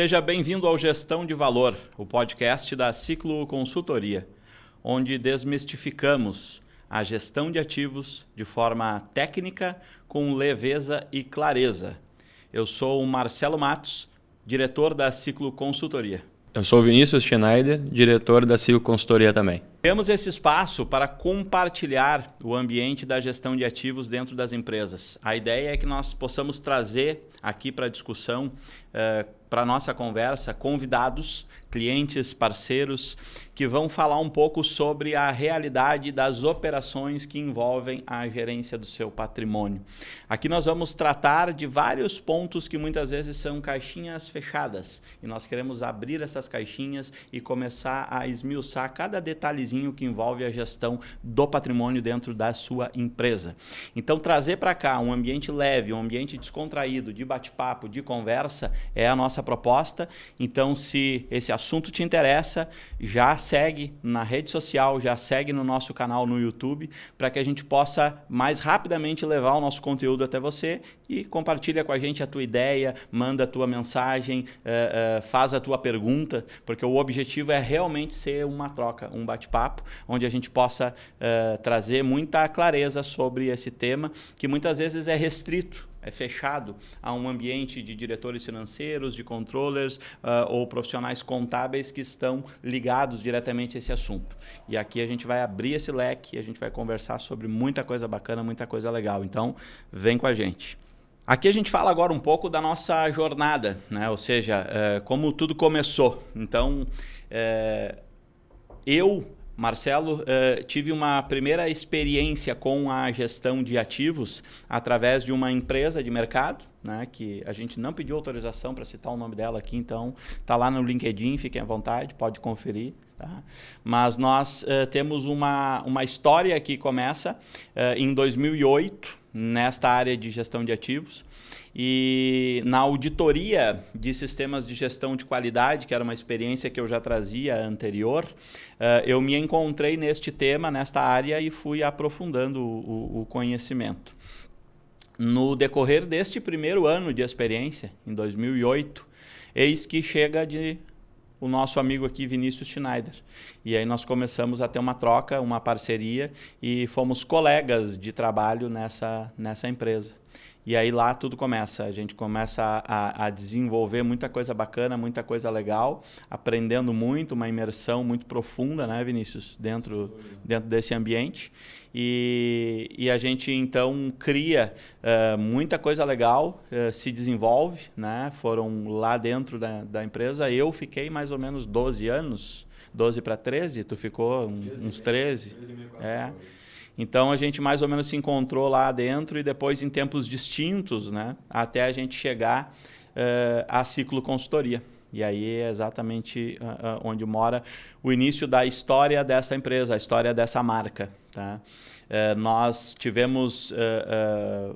Seja bem-vindo ao Gestão de Valor, o podcast da Ciclo Consultoria, onde desmistificamos a gestão de ativos de forma técnica, com leveza e clareza. Eu sou o Marcelo Matos, diretor da Ciclo Consultoria. Eu sou o Vinícius Schneider, diretor da Ciclo Consultoria também. Temos esse espaço para compartilhar o ambiente da gestão de ativos dentro das empresas. A ideia é que nós possamos trazer aqui para a discussão, para a nossa conversa, convidados, clientes, parceiros, que vão falar um pouco sobre a realidade das operações que envolvem a gerência do seu patrimônio. Aqui nós vamos tratar de vários pontos que muitas vezes são caixinhas fechadas, e nós queremos abrir essas caixinhas e começar a esmiuçar cada detalhezinho que envolve a gestão do patrimônio dentro da sua empresa. Então, trazer para cá um ambiente leve, um ambiente descontraído, de bate-papo, de conversa, é a nossa proposta. Então, se esse assunto te interessa, já segue na rede social, já segue no nosso canal no YouTube, para que a gente possa mais rapidamente levar o nosso conteúdo até você e compartilha com a gente a tua ideia, manda a tua mensagem, faz a tua pergunta, porque o objetivo é realmente ser uma troca, um bate-papo, onde a gente possa trazer muita clareza sobre esse tema, que muitas vezes é restrito, é fechado a um ambiente de diretores financeiros, de controllers ou profissionais contábeis que estão ligados diretamente a esse assunto. E aqui a gente vai abrir esse leque, a gente vai conversar sobre muita coisa bacana, muita coisa legal. Então, vem com a gente. Aqui a gente fala agora um pouco da nossa jornada, né? Ou seja, como tudo começou. Então, Marcelo, tive uma primeira experiência com a gestão de ativos através de uma empresa de mercado, né, que a gente não pediu autorização para citar o nome dela aqui, então está lá no LinkedIn, fiquem à vontade, pode conferir. Tá? Mas nós temos uma história que começa em 2008, nesta área de gestão de ativos, e na auditoria de sistemas de gestão de qualidade, que era uma experiência que eu já trazia anterior, eu me encontrei neste tema, nesta área, e fui aprofundando o conhecimento. No decorrer deste primeiro ano de experiência, em 2008, eis que chega o nosso amigo aqui, Vinícius Schneider. E aí nós começamos a ter uma troca, uma parceria, e fomos colegas de trabalho nessa empresa. E aí lá tudo começa, a gente começa a desenvolver muita coisa bacana, muita coisa legal, aprendendo muito, uma imersão muito profunda, né, Vinícius, dentro desse ambiente. E a gente então cria muita coisa legal, se desenvolve, né? Foram lá dentro da empresa, eu fiquei mais ou menos 12 anos, 12 para 13, tu ficou uns 13. 13 e meio, Então, a gente mais ou menos se encontrou lá dentro e depois em tempos distintos, né, até a gente chegar à Ciclo Consultoria. E aí é exatamente onde mora o início da história dessa empresa, a história dessa marca. Tá? Nós tivemos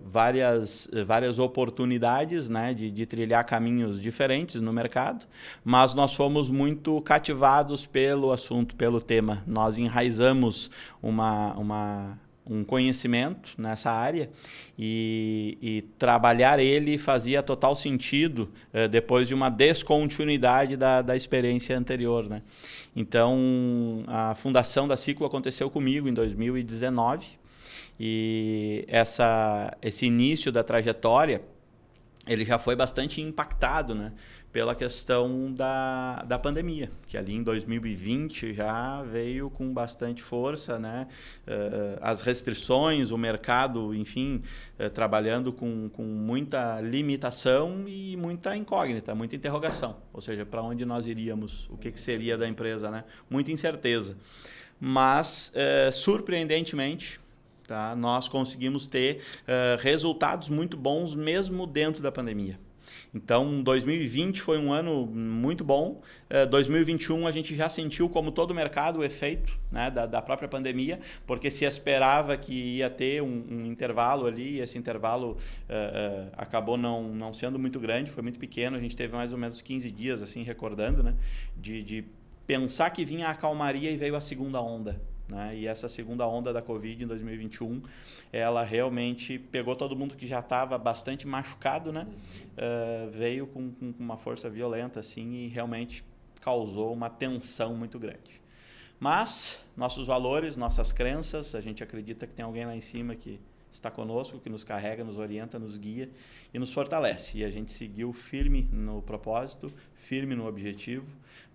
várias oportunidades, né, de trilhar caminhos diferentes no mercado, mas nós fomos muito cativados pelo assunto, pelo tema. Nós enraizamos um conhecimento nessa área e trabalhar ele fazia total sentido depois de uma descontinuidade da experiência anterior, né? Então, a fundação da Ciclo aconteceu comigo em 2019 e esse início da trajetória ele já foi bastante impactado, né, pela questão da pandemia, que ali em 2020 já veio com bastante força, né, as restrições, o mercado, enfim, trabalhando com muita limitação e muita incógnita, muita interrogação, ou seja, para onde nós iríamos, o que seria da empresa, né, muita incerteza. Mas, surpreendentemente, tá, nós conseguimos ter resultados muito bons mesmo dentro da pandemia. Então, 2020 foi um ano muito bom. 2021 a gente já sentiu, como todo o mercado, o efeito, né, da própria pandemia, porque se esperava que ia ter um intervalo ali, e esse intervalo acabou não sendo muito grande, foi muito pequeno. A gente teve mais ou menos 15 dias, assim, recordando, né, de pensar que vinha a calmaria e veio a segunda onda. né? E essa segunda onda da Covid em 2021, ela realmente pegou todo mundo que já estava bastante machucado, né? Veio com uma força violenta assim, e realmente causou uma tensão muito grande. Mas nossos valores, nossas crenças, a gente acredita que tem alguém lá em cima que está conosco, que nos carrega, nos orienta, nos guia e nos fortalece. E a gente seguiu firme no propósito, firme no objetivo,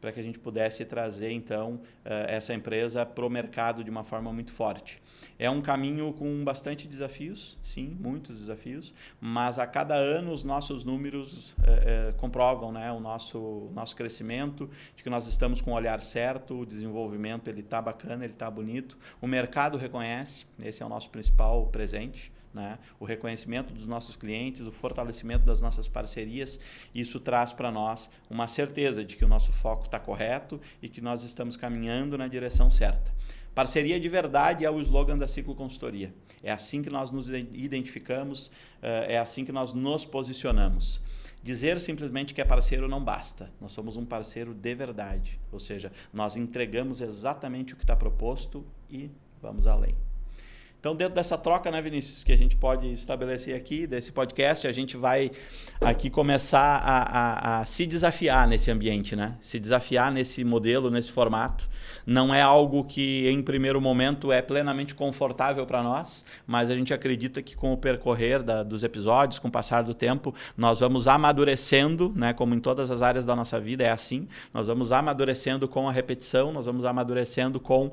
para que a gente pudesse trazer, então, essa empresa para o mercado de uma forma muito forte. É um caminho com bastante desafios, sim, muitos desafios, mas a cada ano os nossos números comprovam, né, o nosso crescimento, de que nós estamos com o olhar certo, o desenvolvimento ele está bacana, ele está bonito, o mercado reconhece, esse é o nosso principal presente. Né? O reconhecimento dos nossos clientes, o fortalecimento das nossas parcerias, isso traz para nós uma certeza de que o nosso foco está correto e que nós estamos caminhando na direção certa. Parceria de verdade é o slogan da Ciclo Consultoria. É assim que nós nos identificamos, é assim que nós nos posicionamos. Dizer simplesmente que é parceiro não basta. Nós somos um parceiro de verdade. Ou seja, nós entregamos exatamente o que está proposto e vamos além. Então, dentro dessa troca, né, Vinícius, que a gente pode estabelecer aqui, desse podcast, a gente vai aqui começar a se desafiar nesse ambiente, né? Se desafiar nesse modelo, nesse formato. Não é algo que, em primeiro momento, é plenamente confortável para nós, mas a gente acredita que com o percorrer dos episódios, com o passar do tempo, nós vamos amadurecendo, né? Como em todas as áreas da nossa vida, é assim. Nós vamos amadurecendo com a repetição, nós vamos amadurecendo com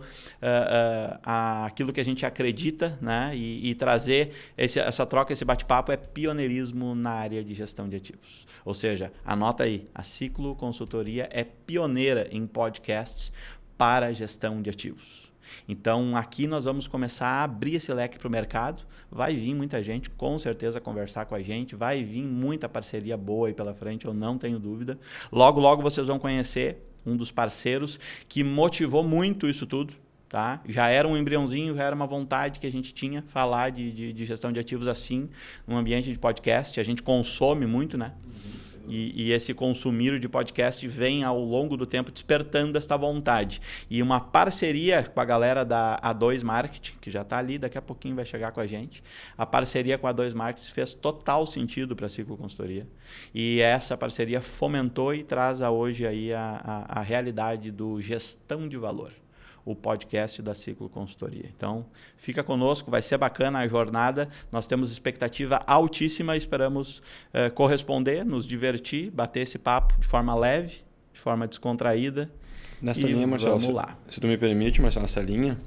aquilo que a gente acredita, né? E trazer essa troca, esse bate-papo é pioneirismo na área de gestão de ativos. Ou seja, anota aí, a Ciclo Consultoria é pioneira em podcasts para gestão de ativos. Então, aqui nós vamos começar a abrir esse leque para o mercado. Vai vir muita gente, com certeza, conversar com a gente. Vai vir muita parceria boa aí pela frente, eu não tenho dúvida. Logo, logo vocês vão conhecer um dos parceiros que motivou muito isso tudo. Tá? Já era um embriãozinho, já era uma vontade que a gente tinha falar de gestão de ativos assim, num ambiente de podcast. A gente consome muito, né? E esse consumir de podcast vem ao longo do tempo despertando esta vontade. E uma parceria com a galera da A2 Marketing, que já está ali, daqui a pouquinho vai chegar com a gente. A parceria com a A2 Marketing fez total sentido para a Ciclo Consultoria. E essa parceria fomentou e traz hoje aí a realidade do gestão de valor. O podcast da Ciclo Consultoria. Então, fica conosco, vai ser bacana a jornada. Nós temos expectativa altíssima, esperamos corresponder, nos divertir, bater esse papo de forma leve, de forma descontraída. Nessa linha, Marcelo, vamos lá. Se tu me permite, Marcelo, nessa linha,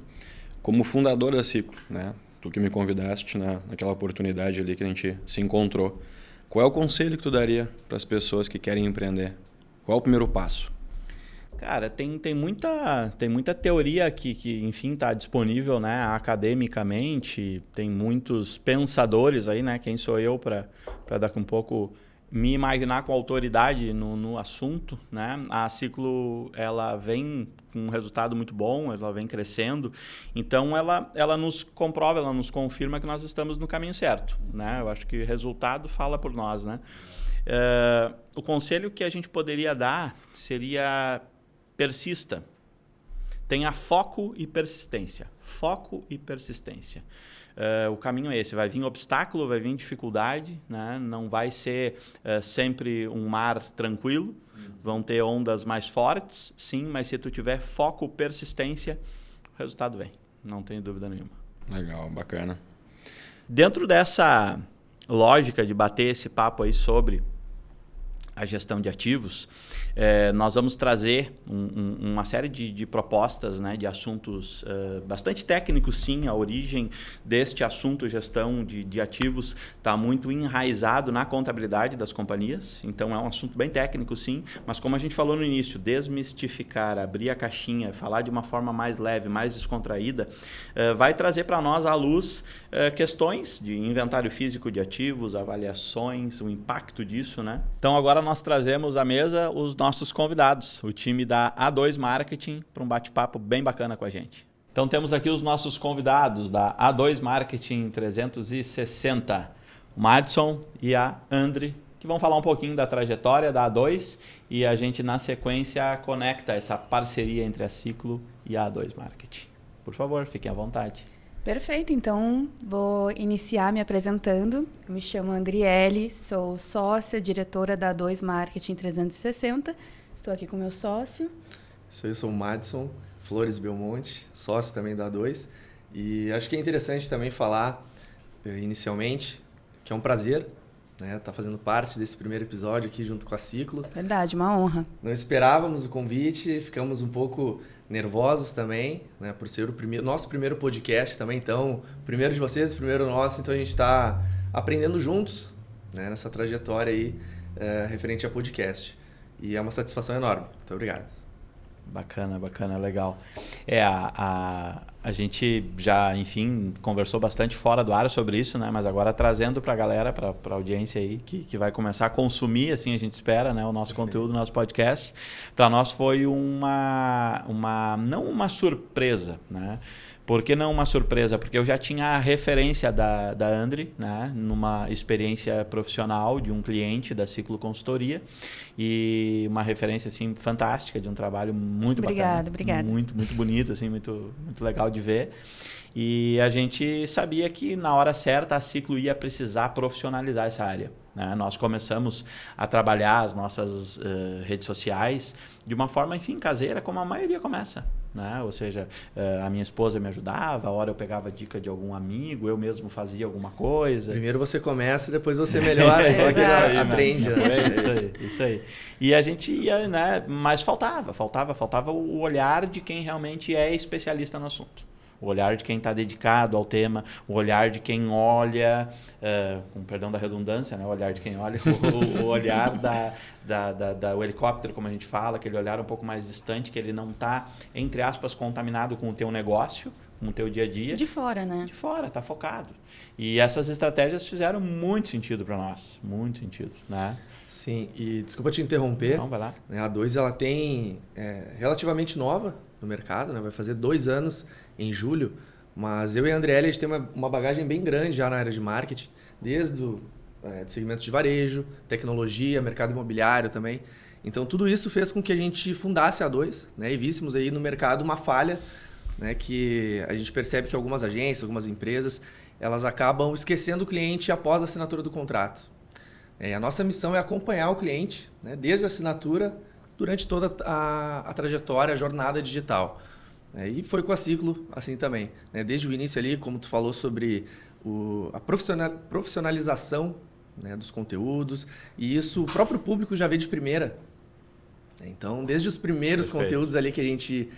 como fundador da Ciclo, né? Tu que me convidaste naquela oportunidade ali que a gente se encontrou, qual é o conselho que tu daria para as pessoas que querem empreender? Qual é o primeiro passo? Cara, tem muita teoria que enfim, está disponível, né, academicamente. Tem muitos pensadores aí, né? Quem sou eu para daqui um pouco me imaginar com autoridade no assunto, né? A Ciclo, ela vem com um resultado muito bom, ela vem crescendo. Então, ela nos comprova, ela nos confirma que nós estamos no caminho certo, né? Eu acho que o resultado fala por nós, né? O conselho que a gente poderia dar seria: persista. Tenha foco e persistência. Foco e persistência. O caminho é esse. Vai vir obstáculo, vai vir dificuldade, né? Não vai ser sempre um mar tranquilo. Vão ter ondas mais fortes, sim, mas se tu tiver foco, persistência, o resultado vem. Não tenho dúvida nenhuma. Legal, bacana. Dentro dessa lógica de bater esse papo aí sobre a gestão de ativos, nós vamos trazer uma série de propostas, né, de assuntos bastante técnicos, sim. A origem deste assunto, gestão de ativos, está muito enraizado na contabilidade das companhias. Então, é um assunto bem técnico, sim. Mas, como a gente falou no início, desmistificar, abrir a caixinha, falar de uma forma mais leve, mais descontraída, vai trazer para nós à luz questões de inventário físico de ativos, avaliações, o impacto disso, né? Então, agora nós trazemos à mesa os nossos convidados, o time da A2 Marketing, para um bate-papo bem bacana com a gente. Então, temos aqui os nossos convidados da A2 Marketing 360, o Madison e a Andri, que vão falar um pouquinho da trajetória da A2 e a gente, na sequência, conecta essa parceria entre a Ciclo e a A2 Marketing. por favor, fiquem à vontade. Perfeito, então vou iniciar me apresentando. Eu me chamo Andriele, sou sócia, diretora da A2 Marketing 360. Estou aqui com meu sócio. Eu sou o Madison Flores Belmonte, sócio também da A2. E acho que é interessante também falar, inicialmente, que é um prazer estar fazendo parte desse primeiro episódio aqui junto com a Ciclo. Verdade, uma honra. Não esperávamos o convite, ficamos um pouco nervosos também, né, por ser nosso primeiro podcast também. Então, primeiro de vocês, primeiro nosso, então a gente está aprendendo juntos, né, nessa trajetória aí referente a podcast. E é uma satisfação enorme. Muito obrigado. Bacana, legal. A gente já, enfim, conversou bastante fora do ar sobre isso, né? Mas agora trazendo para a galera, para a audiência aí, que vai começar a consumir, assim a gente espera, né? O nosso conteúdo, o nosso podcast. Para nós foi não uma surpresa, né? Por que não uma surpresa? Porque eu já tinha a referência da Andri, né, numa experiência profissional de um cliente da Ciclo Consultoria, e uma referência assim fantástica, de um trabalho muito bacana. Obrigada. Muito bonito, assim, muito legal de ver. E a gente sabia que na hora certa a Ciclo ia precisar profissionalizar essa área, né? Nós começamos a trabalhar as nossas redes sociais de uma forma, enfim, caseira, como a maioria começa, né? Ou seja, a minha esposa me ajudava, a hora eu pegava dica de algum amigo, eu mesmo fazia alguma coisa. Primeiro você começa e depois você melhora, aprende. Isso aí. E a gente ia, né? Mas faltava o olhar de quem realmente é especialista no assunto. O olhar de quem está dedicado ao tema, o olhar de quem olha, com perdão da redundância, né? O olhar de quem olha, o olhar o helicóptero, como a gente fala, aquele olhar um pouco mais distante, que ele não está, entre aspas, contaminado com o teu negócio, com o teu dia a dia. De fora, né? De fora, está focado. E essas estratégias fizeram muito sentido para nós, muito sentido, né? Sim, e desculpa te interromper. Não, vai lá. A A2 ela tem relativamente nova no mercado, né? Vai fazer 2 anos em julho, mas eu e a Andriele, a gente tem uma bagagem bem grande já na área de marketing, desde do segmento de varejo, tecnologia, mercado imobiliário também. Então tudo isso fez com que a gente fundasse a A2, né? E víssemos aí no mercado uma falha, né? Que a gente percebe que algumas agências, algumas empresas, elas acabam esquecendo o cliente após a assinatura do contrato. A nossa missão é acompanhar o cliente, né, desde a assinatura, durante toda a trajetória, a jornada digital. E foi com a Ciclo assim também. Desde o início ali, como tu falou sobre a profissionalização, né, dos conteúdos, e isso o próprio público já vê de primeira. Então, desde os primeiros conteúdos ali que a gente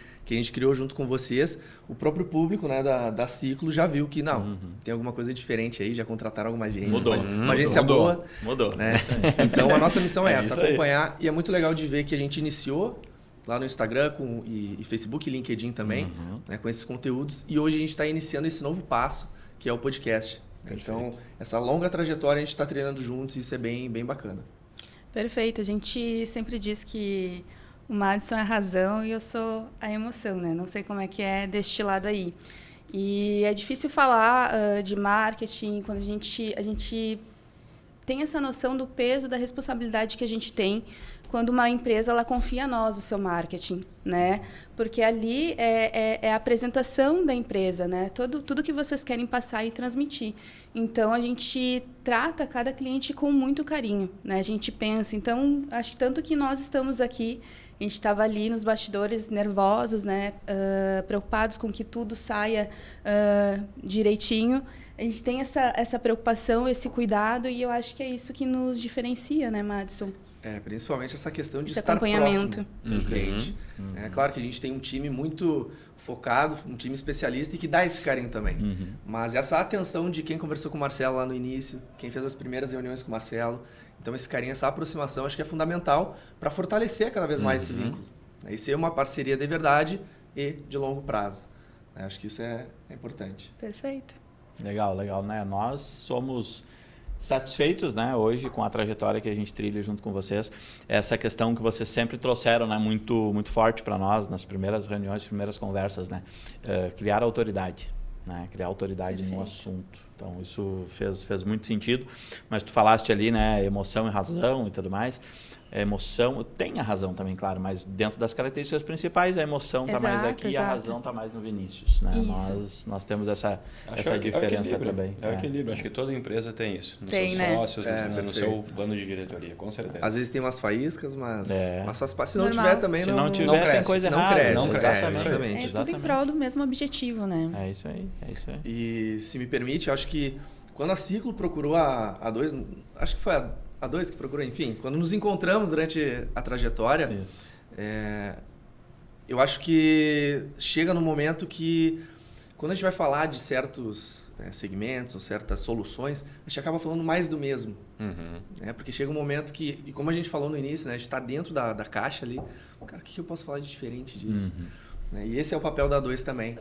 criou junto com vocês, o próprio público, né, da Ciclo já viu que não, tem alguma coisa diferente aí, já contrataram alguma agência. Mudou. Uma agência boa. Mudou. Né? Então, a nossa missão é essa, acompanhar. E é muito legal de ver que a gente iniciou lá no Instagram e Facebook e LinkedIn também, né, com esses conteúdos. E hoje a gente está iniciando esse novo passo, que é o podcast. Então, essa longa trajetória a gente está treinando juntos e isso é bem bacana. Perfeito. A gente sempre diz que o Madison é a razão e eu sou a emoção, né? Não sei como é que é deste lado aí. E é difícil falar de marketing quando a gente tem essa noção do peso da responsabilidade que a gente tem quando uma empresa ela confia a nós o seu marketing, né? Porque ali é a apresentação da empresa, né? Tudo que vocês querem passar e transmitir. Então, a gente trata cada cliente com muito carinho, né? A gente pensa. Então, acho que tanto que nós estamos aqui, a gente estava ali nos bastidores nervosos, né? Preocupados com que tudo saia direitinho. A gente tem essa preocupação, esse cuidado, e eu acho que é isso que nos diferencia, né, Madison? Principalmente essa questão de esse estar acompanhamento próximo do cliente. É claro que a gente tem um time muito focado, um time especialista e que dá esse carinho também. Mas essa atenção de quem conversou com o Marcelo lá no início, quem fez as primeiras reuniões com o Marcelo, então esse carinho, essa aproximação, acho que é fundamental para fortalecer cada vez mais esse vínculo. E ser uma parceria de verdade e de longo prazo. Acho que isso é importante. Perfeito. Legal, né? Nós somos satisfeitos, né, hoje com a trajetória que a gente trilha junto com vocês. Essa questão que vocês sempre trouxeram, né, muito forte para nós nas primeiras reuniões, primeiras conversas, né, criar autoridade, né, criar autoridade no assunto. Então isso fez muito sentido. Mas tu falaste ali, né, emoção e razão e tudo mais. emoção, tem a razão também, claro, mas dentro das características principais, a emoção está mais aqui e a razão está mais no Vinícius. Né? Nós temos essa diferença também. É o equilíbrio, acho que toda empresa tem isso. Nos tem, seus sócios, no seu perfeito. plano de diretoria, com certeza. Às vezes tem umas faíscas, mas faz parte. Se não Normal. tiver também, Se não tiver, não cresce. tem coisa não errada. cresce. Não cresce, Exatamente. É tudo em prol do mesmo objetivo, né? É isso aí. E se me permite, eu acho que quando a Ciclo procurou a A2, acho que foi a A2 que procurou, enfim, quando nos encontramos durante a trajetória, eu acho que chega no momento que, quando a gente vai falar de certos segmentos ou certas soluções, a gente acaba falando mais do mesmo. Né? Porque chega um momento que, e como a gente falou no início, né, a gente está dentro da caixa ali, cara, o que eu posso falar de diferente disso? Né? E esse é o papel da A2 também,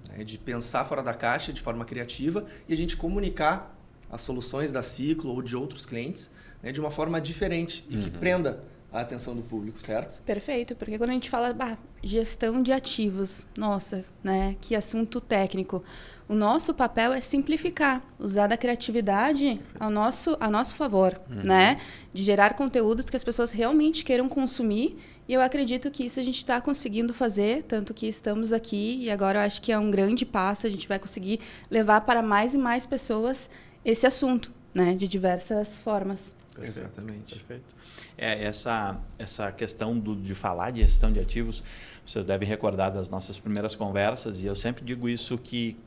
né? De pensar fora da caixa de forma criativa e a gente comunicar as soluções da Ciclo ou de outros clientes, né, de uma forma diferente e que prenda a atenção do público, certo? Perfeito, porque quando a gente fala gestão de ativos, nossa, né, que assunto técnico. O nosso papel é simplificar, usar da criatividade a nosso favor, né? De gerar conteúdos que as pessoas realmente queiram consumir. E eu acredito que isso a gente está conseguindo fazer, tanto que estamos aqui e agora eu acho que é um grande passo, a gente vai conseguir levar para mais e mais pessoas esse assunto, né? De diversas formas. Exatamente. Perfeito. Essa questão de falar de gestão de ativos, vocês devem recordar das nossas primeiras conversas, e eu sempre digo isso, que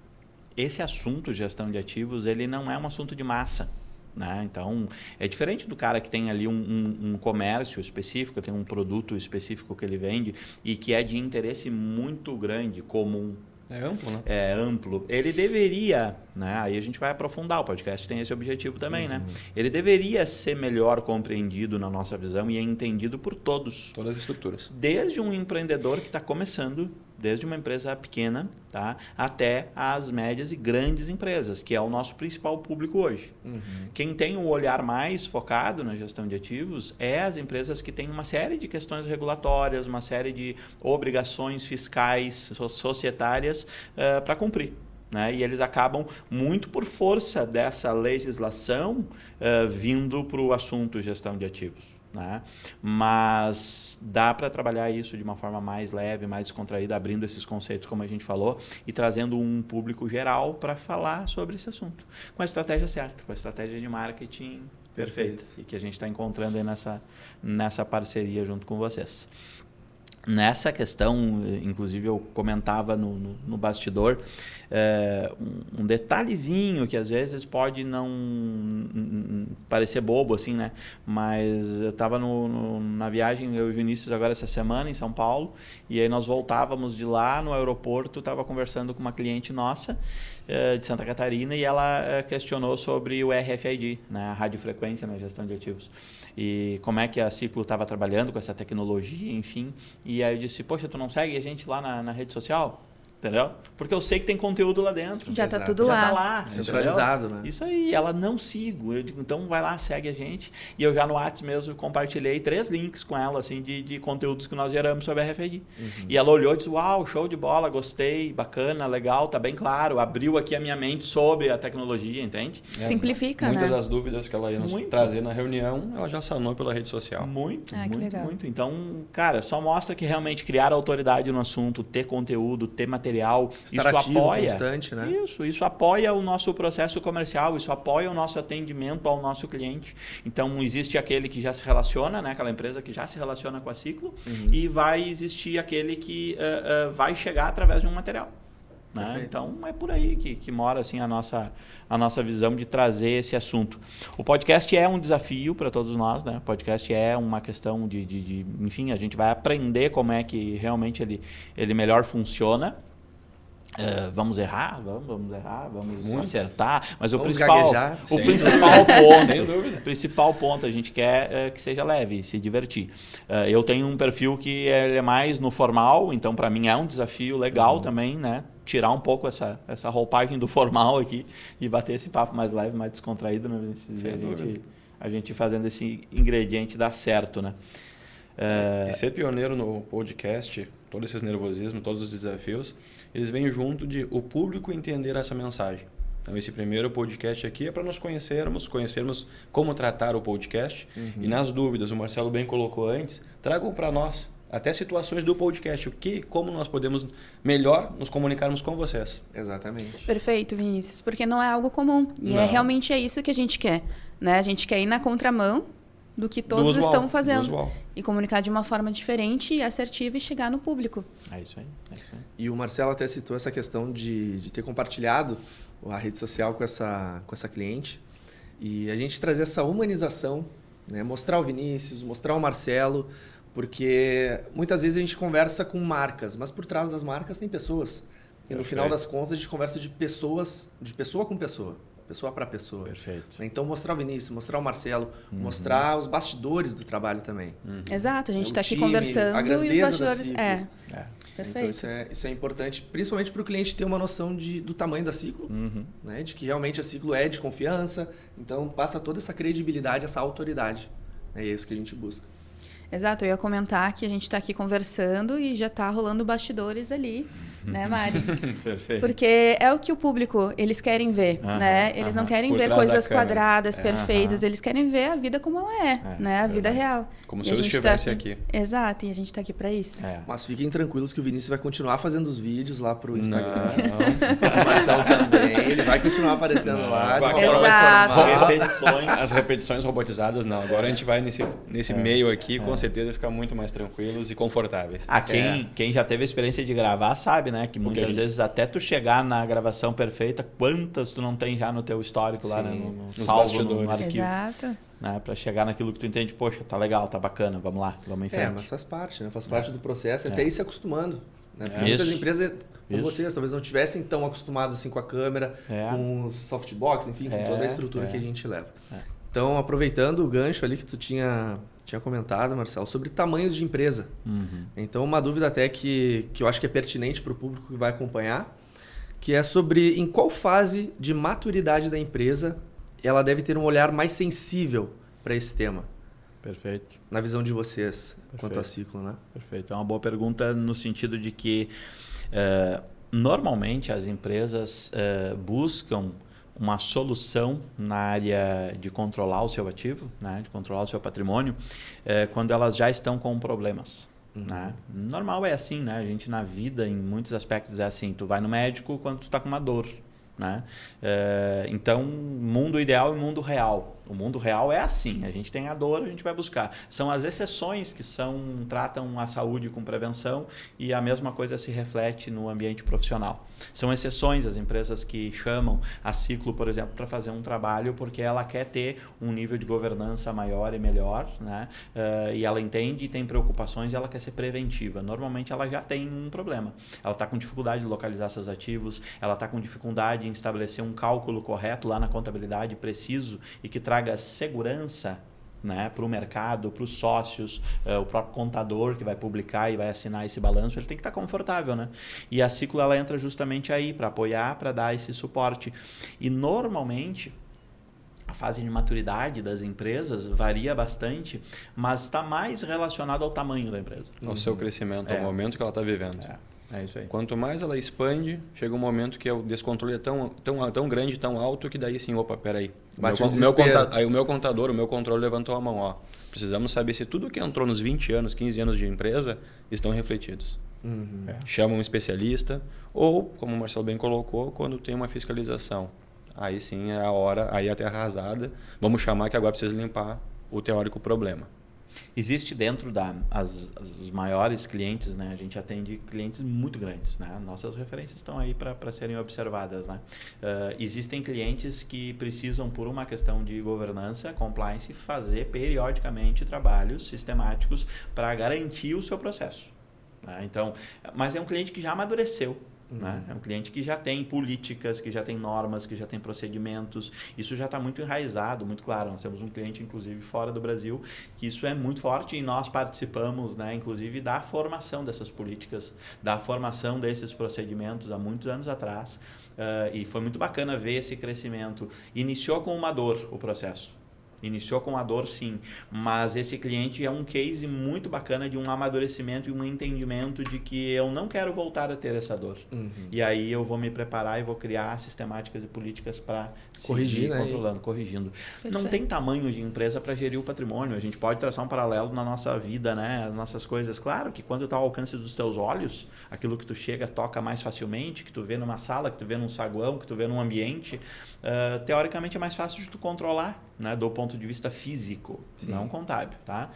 esse assunto, gestão de ativos, ele não é um assunto de massa. Né? Então, é diferente do cara que tem ali um comércio específico, tem um produto específico que ele vende e que é de interesse muito grande, comum. É amplo, né? É amplo. Ele deveria, né? Aí a gente vai aprofundar, o podcast tem esse objetivo também, né? Ele deveria ser melhor compreendido na nossa visão e é entendido por todos. Todas as estruturas. Desde um empreendedor que está começando, desde uma empresa pequena, tá? Até as médias e grandes empresas, que é o nosso principal público hoje. Quem tem o olhar mais focado na gestão de ativos é as empresas que têm uma série de questões regulatórias, uma série de obrigações fiscais, societárias para cumprir. Né? E eles acabam, muito por força dessa legislação, vindo para o assunto gestão de ativos. Né? Mas dá para trabalhar isso de uma forma mais leve, mais descontraída, abrindo esses conceitos, como a gente falou, e trazendo um público geral para falar sobre esse assunto. Com a estratégia certa, com a estratégia de marketing perfeita. E que a gente está encontrando aí nessa parceria junto com vocês. Nessa questão, inclusive eu comentava no bastidor, um detalhezinho que às vezes pode não parecer bobo, assim, né? Mas eu estava na viagem, eu e o Vinícius, agora essa semana em São Paulo, e aí nós voltávamos de lá no aeroporto, estava conversando com uma cliente nossa de Santa Catarina e ela questionou sobre o RFID, né? A radiofrequência na gestão de ativos. E como é que a Ciclo estava trabalhando com essa tecnologia, enfim. E aí eu disse, poxa, tu não segue a gente lá na rede social? Entendeu? Porque eu sei que tem conteúdo lá dentro. Já está tudo lá. Já está lá. Centralizado, entendeu? né? Isso aí, ela não sigo. Eu digo, então vai lá, segue a gente. E eu já no WhatsApp mesmo compartilhei 3 links com ela, assim, de conteúdos que nós geramos sobre a RFID. E ela olhou e disse, uau, show de bola, gostei, bacana, legal, tá bem claro. Abriu aqui a minha mente sobre a tecnologia, entende? Simplifica, Muitas né? das dúvidas que ela ia nos trazer na reunião, ela já sanou pela rede social. Muito, que legal. muito. Então, cara, só mostra que realmente criar autoridade no assunto, ter conteúdo, ter material, Estar isso ativo, apoia. constante, né? Isso apoia o nosso processo comercial, isso apoia o nosso atendimento ao nosso cliente. Então, existe aquele que já se relaciona, né? Aquela empresa que já se relaciona com a Ciclo, e vai existir aquele que vai chegar através de um material. Né? Então, é por aí que mora assim, a nossa visão de trazer esse assunto. O podcast é um desafio para todos nós, né? O podcast é uma questão de enfim, a gente vai aprender como é que realmente ele melhor funciona. Vamos errar, vamos acertar, mas vamos principal ponto, sem dúvida. O principal ponto a gente quer que seja leve, se divertir. Eu tenho um perfil que ele é mais no formal, então para mim é um desafio legal também, né? Tirar um pouco essa roupagem do formal aqui e bater esse papo mais leve, mais descontraído, né? A gente fazendo esse ingrediente dar certo, né? E ser pioneiro no podcast, todos esses nervosismos, todos os desafios, eles vêm junto de o público entender essa mensagem. Então, esse primeiro podcast aqui é para nos conhecermos como tratar o podcast. E nas dúvidas, o Marcelo bem colocou antes, tragam para nós até situações do podcast, como nós podemos melhor nos comunicarmos com vocês. Exatamente. Perfeito, Vinícius, porque não é algo comum. E Não. realmente é isso que a gente quer, né? A gente quer ir na contramão do que todos estão fazendo. E comunicar de uma forma diferente e assertiva e chegar no público. É isso aí. E o Marcelo até citou essa questão de ter compartilhado a rede social com essa cliente. E a gente trazer essa humanização, né? Mostrar o Vinícius, mostrar o Marcelo, porque muitas vezes a gente conversa com marcas, mas por trás das marcas tem pessoas. E no final das contas a gente conversa de pessoas, de pessoa com pessoa. Pessoa para pessoa. Perfeito. Então, mostrar o Vinícius, mostrar o Marcelo, mostrar os bastidores do trabalho também. Exato, a gente O está aqui time, conversando a e os grandeza da bastidores... Ciclo. Perfeito. Então, isso é importante, principalmente para o cliente ter uma noção do tamanho da Ciclo, né? De que realmente a Ciclo é de confiança, então passa toda essa credibilidade, essa autoridade. É isso que a gente busca. Exato, eu ia comentar que a gente está aqui conversando e já está rolando bastidores ali, né, Mari? Perfeito. Porque é o que o público, eles querem ver, né? Eles não querem Por ver trás da coisas câmera. quadradas, perfeitas, eles querem ver a vida como ela é, né? A vida real. Como E se a eu gente estivesse tá aqui. Exato, e a gente está aqui para isso. Mas fiquem tranquilos que o Vinícius vai continuar fazendo os vídeos lá pro Instagram. O Marcelo também, ele vai continuar aparecendo lá. De uma forma mais Exato. formal. Repetições. As repetições robotizadas, não. Agora a gente vai nesse meio aqui, com certeza ficar muito mais tranquilos e confortáveis. Quem já teve a experiência de gravar sabe, né? Que muitas vezes até tu chegar na gravação perfeita, quantas tu não tem já no teu histórico lá, né? No salvo, no arquivo. Exato. Né? Para chegar naquilo que tu entende, poxa, tá legal, tá bacana, vamos lá, vamos em frente. Mas faz parte, né? Faz parte do processo, até ir se acostumando. Né? Porque Isso. muitas empresas, como Isso. vocês, talvez não tivessem tão acostumados assim com a câmera, com os softbox, enfim, com toda a estrutura que a gente leva. Então, aproveitando o gancho ali que tu tinha comentado, Marcelo, sobre tamanhos de empresa. Então, uma dúvida até que eu acho que é pertinente para o público que vai acompanhar, que é sobre em qual fase de maturidade da empresa ela deve ter um olhar mais sensível para esse tema. Perfeito. Na visão de vocês, quanto a Ciclo, né? Perfeito. É uma boa pergunta no sentido de que normalmente as empresas buscam uma solução na área de controlar o seu ativo, né, de controlar o seu patrimônio, quando elas já estão com problemas. Né? Normal é assim, né? A gente na vida, em muitos aspectos, é assim. Tu vai no médico quando tu está com uma dor. Né? Então, mundo ideal e mundo real. O mundo real é assim, a gente tem a dor, a gente vai buscar. São as exceções que tratam a saúde com prevenção e a mesma coisa se reflete no ambiente profissional. São exceções as empresas que chamam a Ciclo, por exemplo, para fazer um trabalho porque ela quer ter um nível de governança maior e melhor, né? E ela entende e tem preocupações e ela quer ser preventiva. Normalmente ela já tem um problema. Ela está com dificuldade de localizar seus ativos, ela está com dificuldade em estabelecer um cálculo correto lá na contabilidade preciso e que traga segurança, né, para o mercado, para os sócios, o próprio contador que vai publicar e vai assinar esse balanço, ele tem que estar confortável, né? E a Ciclo ela entra justamente aí para apoiar, para dar esse suporte. E normalmente a fase de maturidade das empresas varia bastante, mas está mais relacionado ao tamanho da empresa. Ao seu crescimento, ao momento que ela está vivendo. É isso aí. Quanto mais ela expande, chega um momento que o descontrole é tão grande, tão alto, que daí sim, opa, peraí. Aí o meu contador, o meu controle levantou a mão. Ó, precisamos saber se tudo que entrou nos 20 anos, 15 anos de empresa estão refletidos. Chama um especialista ou, como o Marcelo bem colocou, quando tem uma fiscalização. Aí sim é a hora, aí a terra arrasada. Vamos chamar que agora precisa limpar o teórico problema. Existe dentro os maiores clientes, né? A gente atende clientes muito grandes, né? Nossas referências estão aí para serem observadas, né? Existem clientes que precisam, por uma questão de governança, compliance, fazer periodicamente trabalhos sistemáticos para garantir o seu processo. Né? Então, mas é um cliente que já amadureceu. Né? É um cliente que já tem políticas, que já tem normas, que já tem procedimentos. Isso já está muito enraizado, muito claro. Nós temos um cliente, inclusive, fora do Brasil, que isso é muito forte e nós participamos, né, inclusive, da formação dessas políticas, da formação desses procedimentos há muitos anos atrás. E foi muito bacana ver esse crescimento. Iniciou com uma dor o processo. Iniciou com a dor, sim, mas esse cliente é um case muito bacana de um amadurecimento e um entendimento de que eu não quero voltar a ter essa dor. E aí eu vou me preparar e vou criar sistemáticas e políticas para corrigir, seguir controlando, corrigindo. Não tem tamanho de empresa para gerir o patrimônio. A gente pode traçar um paralelo na nossa vida, né? As nossas coisas. Claro que quando está ao alcance dos teus olhos, aquilo que tu chega, toca mais facilmente, que tu vê numa sala, que tu vê num saguão, que tu vê num ambiente, teoricamente é mais fácil de tu controlar, né, do ponto de vista físico, não contábil, tá?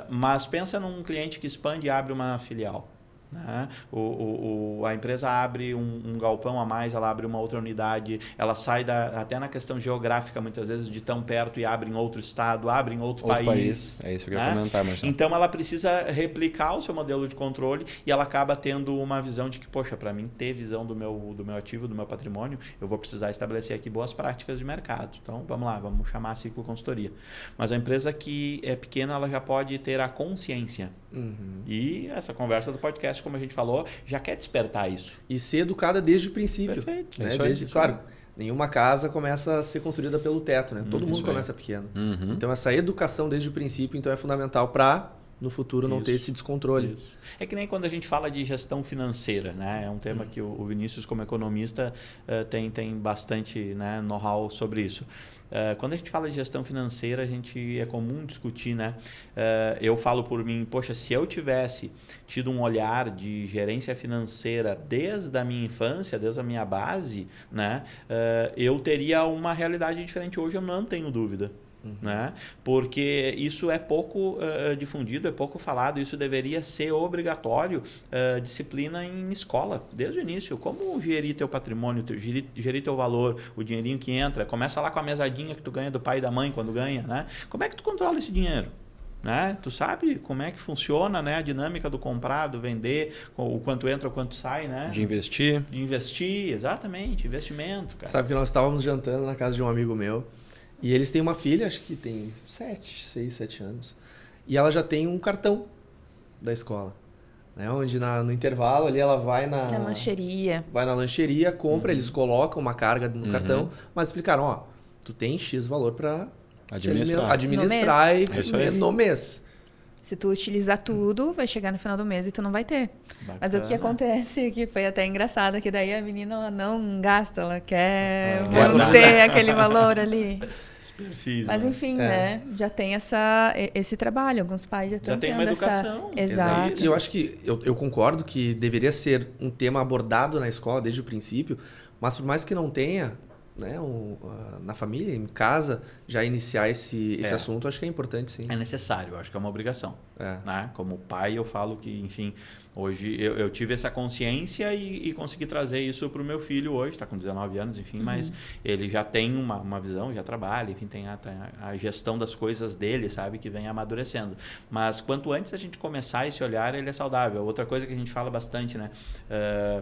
Mas pensa num cliente que expande e abre uma filial. Né? A empresa abre um galpão a mais, ela abre uma outra unidade, ela sai até na questão geográfica, muitas vezes, de tão perto e abre em outro estado, abre em outro país. É isso que eu ia comentar, Marcelo. Então, ela precisa replicar o seu modelo de controle e ela acaba tendo uma visão de que, poxa, para mim ter visão do meu ativo, do meu patrimônio, eu vou precisar estabelecer aqui boas práticas de mercado. Então, vamos lá, vamos chamar a Ciclo Consultoria. Mas a empresa que é pequena, ela já pode ter a consciência. E essa conversa do podcast, como a gente falou, já quer despertar isso. E ser educada desde o princípio. Perfeito. Né? Claro, nenhuma casa começa a ser construída pelo teto, né? Todo mundo começa pequeno. Então, essa educação desde o princípio então, é fundamental para, no futuro, não ter esse descontrole. Isso. É que nem quando a gente fala de gestão financeira, né? É um tema que o Vinícius, como economista, tem bastante, né, know-how sobre isso. Quando a gente fala de gestão financeira, é comum discutir, né? Eu falo por mim, poxa, se eu tivesse tido um olhar de gerência financeira desde a minha infância, desde a minha base, né? Eu teria uma realidade diferente. Hoje eu não tenho dúvida. Né? Porque isso é pouco difundido, é pouco falado. Isso deveria ser obrigatório, disciplina em escola, desde o início. Como gerir teu patrimônio, gerir teu valor, o dinheirinho que entra. Começa lá com a mesadinha que tu ganha do pai e da mãe quando ganha, né? Como é que tu controla esse dinheiro? Né? Tu sabe como é que funciona, né, a dinâmica do comprar, do vender, o quanto entra, o quanto sai, né? De investir. De investir, exatamente, investimento, cara. Sabe que nós estávamos jantando na casa de um amigo meu e eles têm uma filha, acho que tem 6, 7 anos, e ela já tem um cartão da escola, né? Onde no intervalo ali ela vai na lancheria. Vai na lancheria, compra, eles colocam uma carga no cartão, mas explicaram, ó, tu tem X valor para administrar e comer no mês. Se tu utilizar tudo, vai chegar no final do mês e tu não vai ter. Bacana. Mas o que acontece, que foi até engraçado, que daí a menina ela não gasta, ela quer manter aquele valor ali. Perfis, mas enfim, né? Já tem esse trabalho. Alguns pais já estão tendo uma educação. Exato. E eu acho que, eu concordo que deveria ser um tema abordado na escola desde o princípio, mas por mais que não tenha, né, na família, em casa, já iniciar esse assunto, acho que é importante, sim. É necessário, acho que é uma obrigação. Né? Como pai, eu falo que, enfim, hoje eu tive essa consciência e consegui trazer isso para o meu filho hoje, está com 19 anos, enfim, mas ele já tem uma visão, já trabalha, enfim, tem a gestão das coisas dele, sabe, que vem amadurecendo. Mas quanto antes a gente começar esse olhar, ele é saudável. Outra coisa que a gente fala bastante, né,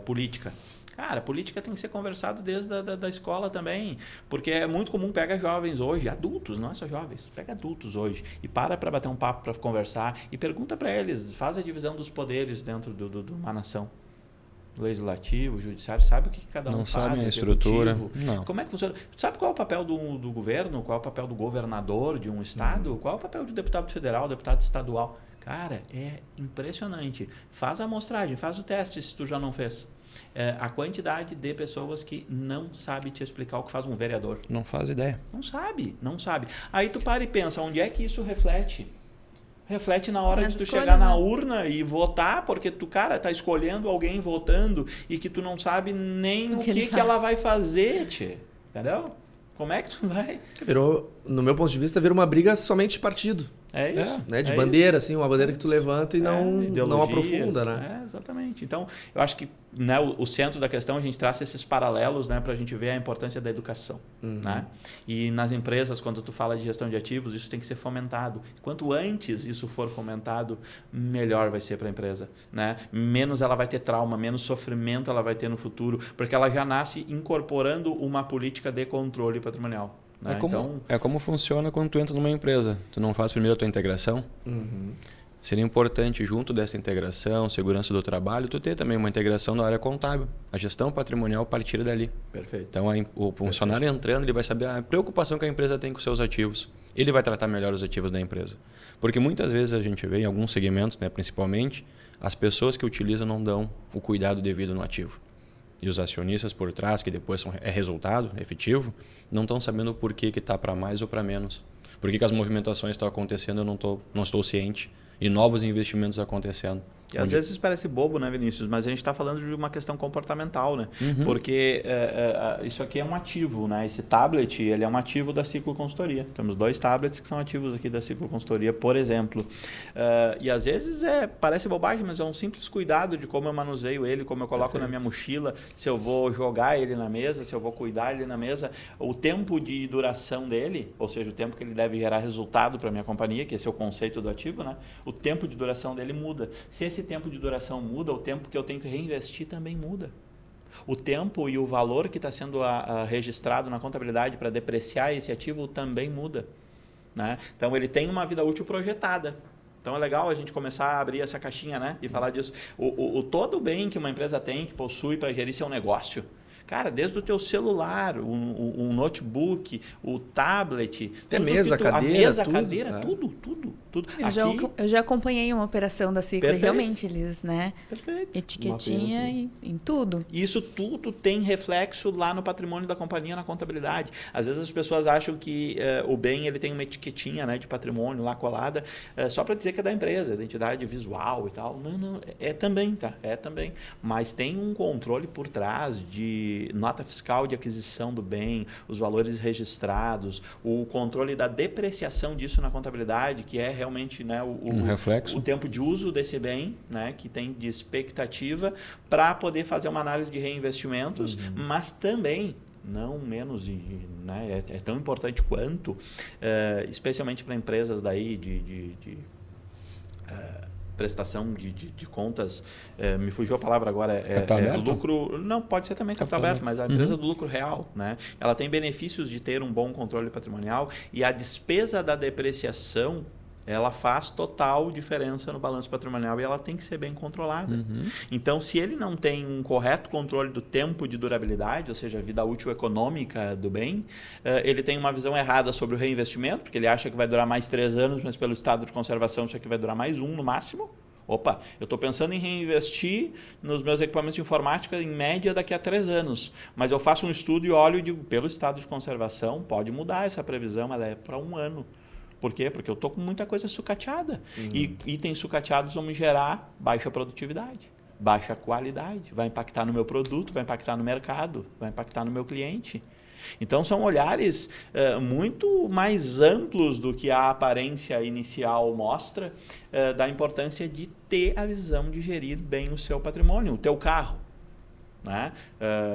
política. Cara, política tem que ser conversado desde da escola também, porque é muito comum, pega jovens hoje, adultos, não é só jovens, pega adultos hoje e para bater um papo, para conversar e pergunta para eles, faz a divisão dos poderes dentro de uma nação. Legislativo, judiciário, sabe o que cada um faz? Não sabe a estrutura. Não. Como é que funciona? Sabe qual é o papel do governo? Qual é o papel do governador de um estado? Qual é o papel do deputado federal, deputado estadual? Cara, é impressionante. Faz a amostragem, faz o teste se tu já não fez. A quantidade de pessoas que não sabe te explicar o que faz um vereador. Não faz ideia. Não sabe. Aí tu para e pensa, onde é que isso reflete? Reflete na hora de tu escolhas, chegar na né? urna e votar, porque tu, cara, tá escolhendo alguém votando e que tu não sabe nem o que ela vai fazer, tchê. Entendeu? Como é que tu vai? No meu ponto de vista, virou uma briga somente de partido. É isso. Né? De bandeira, assim, uma bandeira que tu levanta e não aprofunda, né? Exatamente. Então, eu acho que, né, o centro da questão, a gente traça esses paralelos, né, para a gente ver a importância da educação. Né? E nas empresas, quando tu fala de gestão de ativos, isso tem que ser fomentado. Quanto antes isso for fomentado, melhor vai ser para a empresa. Né? Menos ela vai ter trauma, menos sofrimento ela vai ter no futuro, porque ela já nasce incorporando uma política de controle patrimonial. Né? É como funciona quando tu entra numa empresa. Tu não faz primeiro a tua integração. seria importante, junto dessa integração, segurança do trabalho, tu ter também uma integração na área contábil. A gestão patrimonial partir dali. Perfeito. Então, o funcionário entrando, ele vai saber a preocupação que a empresa tem com seus ativos. Ele vai tratar melhor os ativos da empresa. Porque muitas vezes a gente vê, em alguns segmentos, né, principalmente, as pessoas que utilizam não dão o cuidado devido no ativo. E os acionistas por trás, que depois é resultado efetivo, não estão sabendo o porquê que está para mais ou para menos. Por que as movimentações estão acontecendo, eu não estou ciente. E novos investimentos acontecendo. E às vezes parece bobo, né, Vinícius? Mas a gente está falando de uma questão comportamental, né? Porque isso aqui é um ativo, né? Esse tablet, ele é um ativo da Ciclo Consultoria. Temos 2 tablets que são ativos aqui da Ciclo Consultoria, por exemplo. E às vezes parece bobagem, mas é um simples cuidado de como eu manuseio ele, como eu coloco na minha mochila, se eu vou jogar ele na mesa, se eu vou cuidar ele na mesa. O tempo de duração dele, ou seja, o tempo que ele deve gerar resultado para a minha companhia, que esse é o conceito do ativo, né? O tempo de duração dele muda. Se esse tempo de duração muda, o tempo que eu tenho que reinvestir também muda. O tempo e o valor que está sendo registrado na contabilidade para depreciar esse ativo também muda, né? Então, ele tem uma vida útil projetada. Então, é legal a gente começar a abrir essa caixinha, né, e falar disso. Todo o bem que uma empresa tem, que possui para gerir seu negócio, cara, desde o teu celular, o notebook, o tablet... Até mesa, cadeira, tudo. Eu já acompanhei uma operação da Ciclo, e realmente eles, né? Perfeito. Etiquetinha em tudo. Isso tudo tem reflexo lá no patrimônio da companhia, na contabilidade. Às vezes as pessoas acham que o bem ele tem uma etiquetinha, né, de patrimônio lá colada, só para dizer que é da empresa, identidade visual e tal. Não, é também, tá? É também. Mas tem um controle por trás de nota fiscal de aquisição do bem, os valores registrados, o controle da depreciação disso na contabilidade, que é realmente, né, reflexo. O tempo de uso desse bem, né, que tem de expectativa, para poder fazer uma análise de reinvestimentos, mas também não menos, né, é tão importante quanto, especialmente para empresas daí de prestação de contas, me fugiu a palavra agora, lucro, não, pode ser também capital aberto, mas a empresa do lucro real, né? Ela tem benefícios de ter um bom controle patrimonial e a despesa da depreciação, ela faz total diferença no balanço patrimonial e ela tem que ser bem controlada. Então, se ele não tem um correto controle do tempo de durabilidade, ou seja, a vida útil econômica do bem, ele tem uma visão errada sobre o reinvestimento, porque ele acha que vai durar mais 3 anos, mas pelo estado de conservação isso aqui vai durar mais 1 no máximo. Opa, eu estou pensando em reinvestir nos meus equipamentos de informática em média daqui a 3 anos, mas eu faço um estudo e olho e digo, pelo estado de conservação, pode mudar essa previsão, ela é para 1 ano. Por quê? Porque eu estou com muita coisa sucateada. E itens sucateados vão me gerar baixa produtividade, baixa qualidade. Vai impactar no meu produto, vai impactar no mercado, vai impactar no meu cliente. Então, são olhares muito mais amplos do que a aparência inicial mostra da importância de ter a visão de gerir bem o seu patrimônio, o teu carro. Né?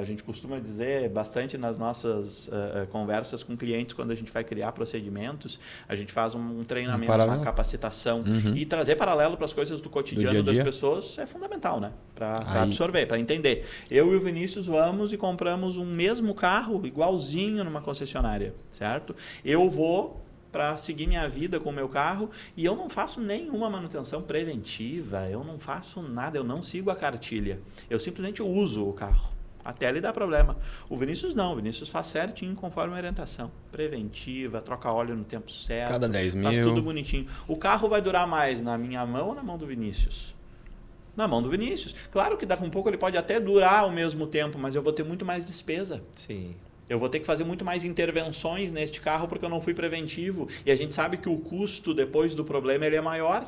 A gente costuma dizer bastante nas nossas conversas com clientes, quando a gente vai criar procedimentos, a gente faz um treinamento, uma capacitação, e trazer paralelo para as coisas do cotidiano das pessoas é fundamental, né? Para absorver, para entender. Eu e o Vinícius vamos e compramos um mesmo carro igualzinho numa concessionária, certo? Eu vou para seguir minha vida com o meu carro e eu não faço nenhuma manutenção preventiva, eu não faço nada, eu não sigo a cartilha, eu simplesmente uso o carro até ele dar problema. O Vinícius não, o Vinícius faz certinho conforme a orientação preventiva, troca óleo no tempo certo, cada 10 mil, faz tudo bonitinho. O carro vai durar mais na minha mão ou na mão do Vinícius? Na mão do Vinícius. Claro que daqui a um pouco ele pode até durar ao mesmo tempo, mas eu vou ter muito mais despesa. Sim. Eu vou ter que fazer muito mais intervenções neste carro porque eu não fui preventivo. E a gente sabe que o custo depois do problema ele é maior.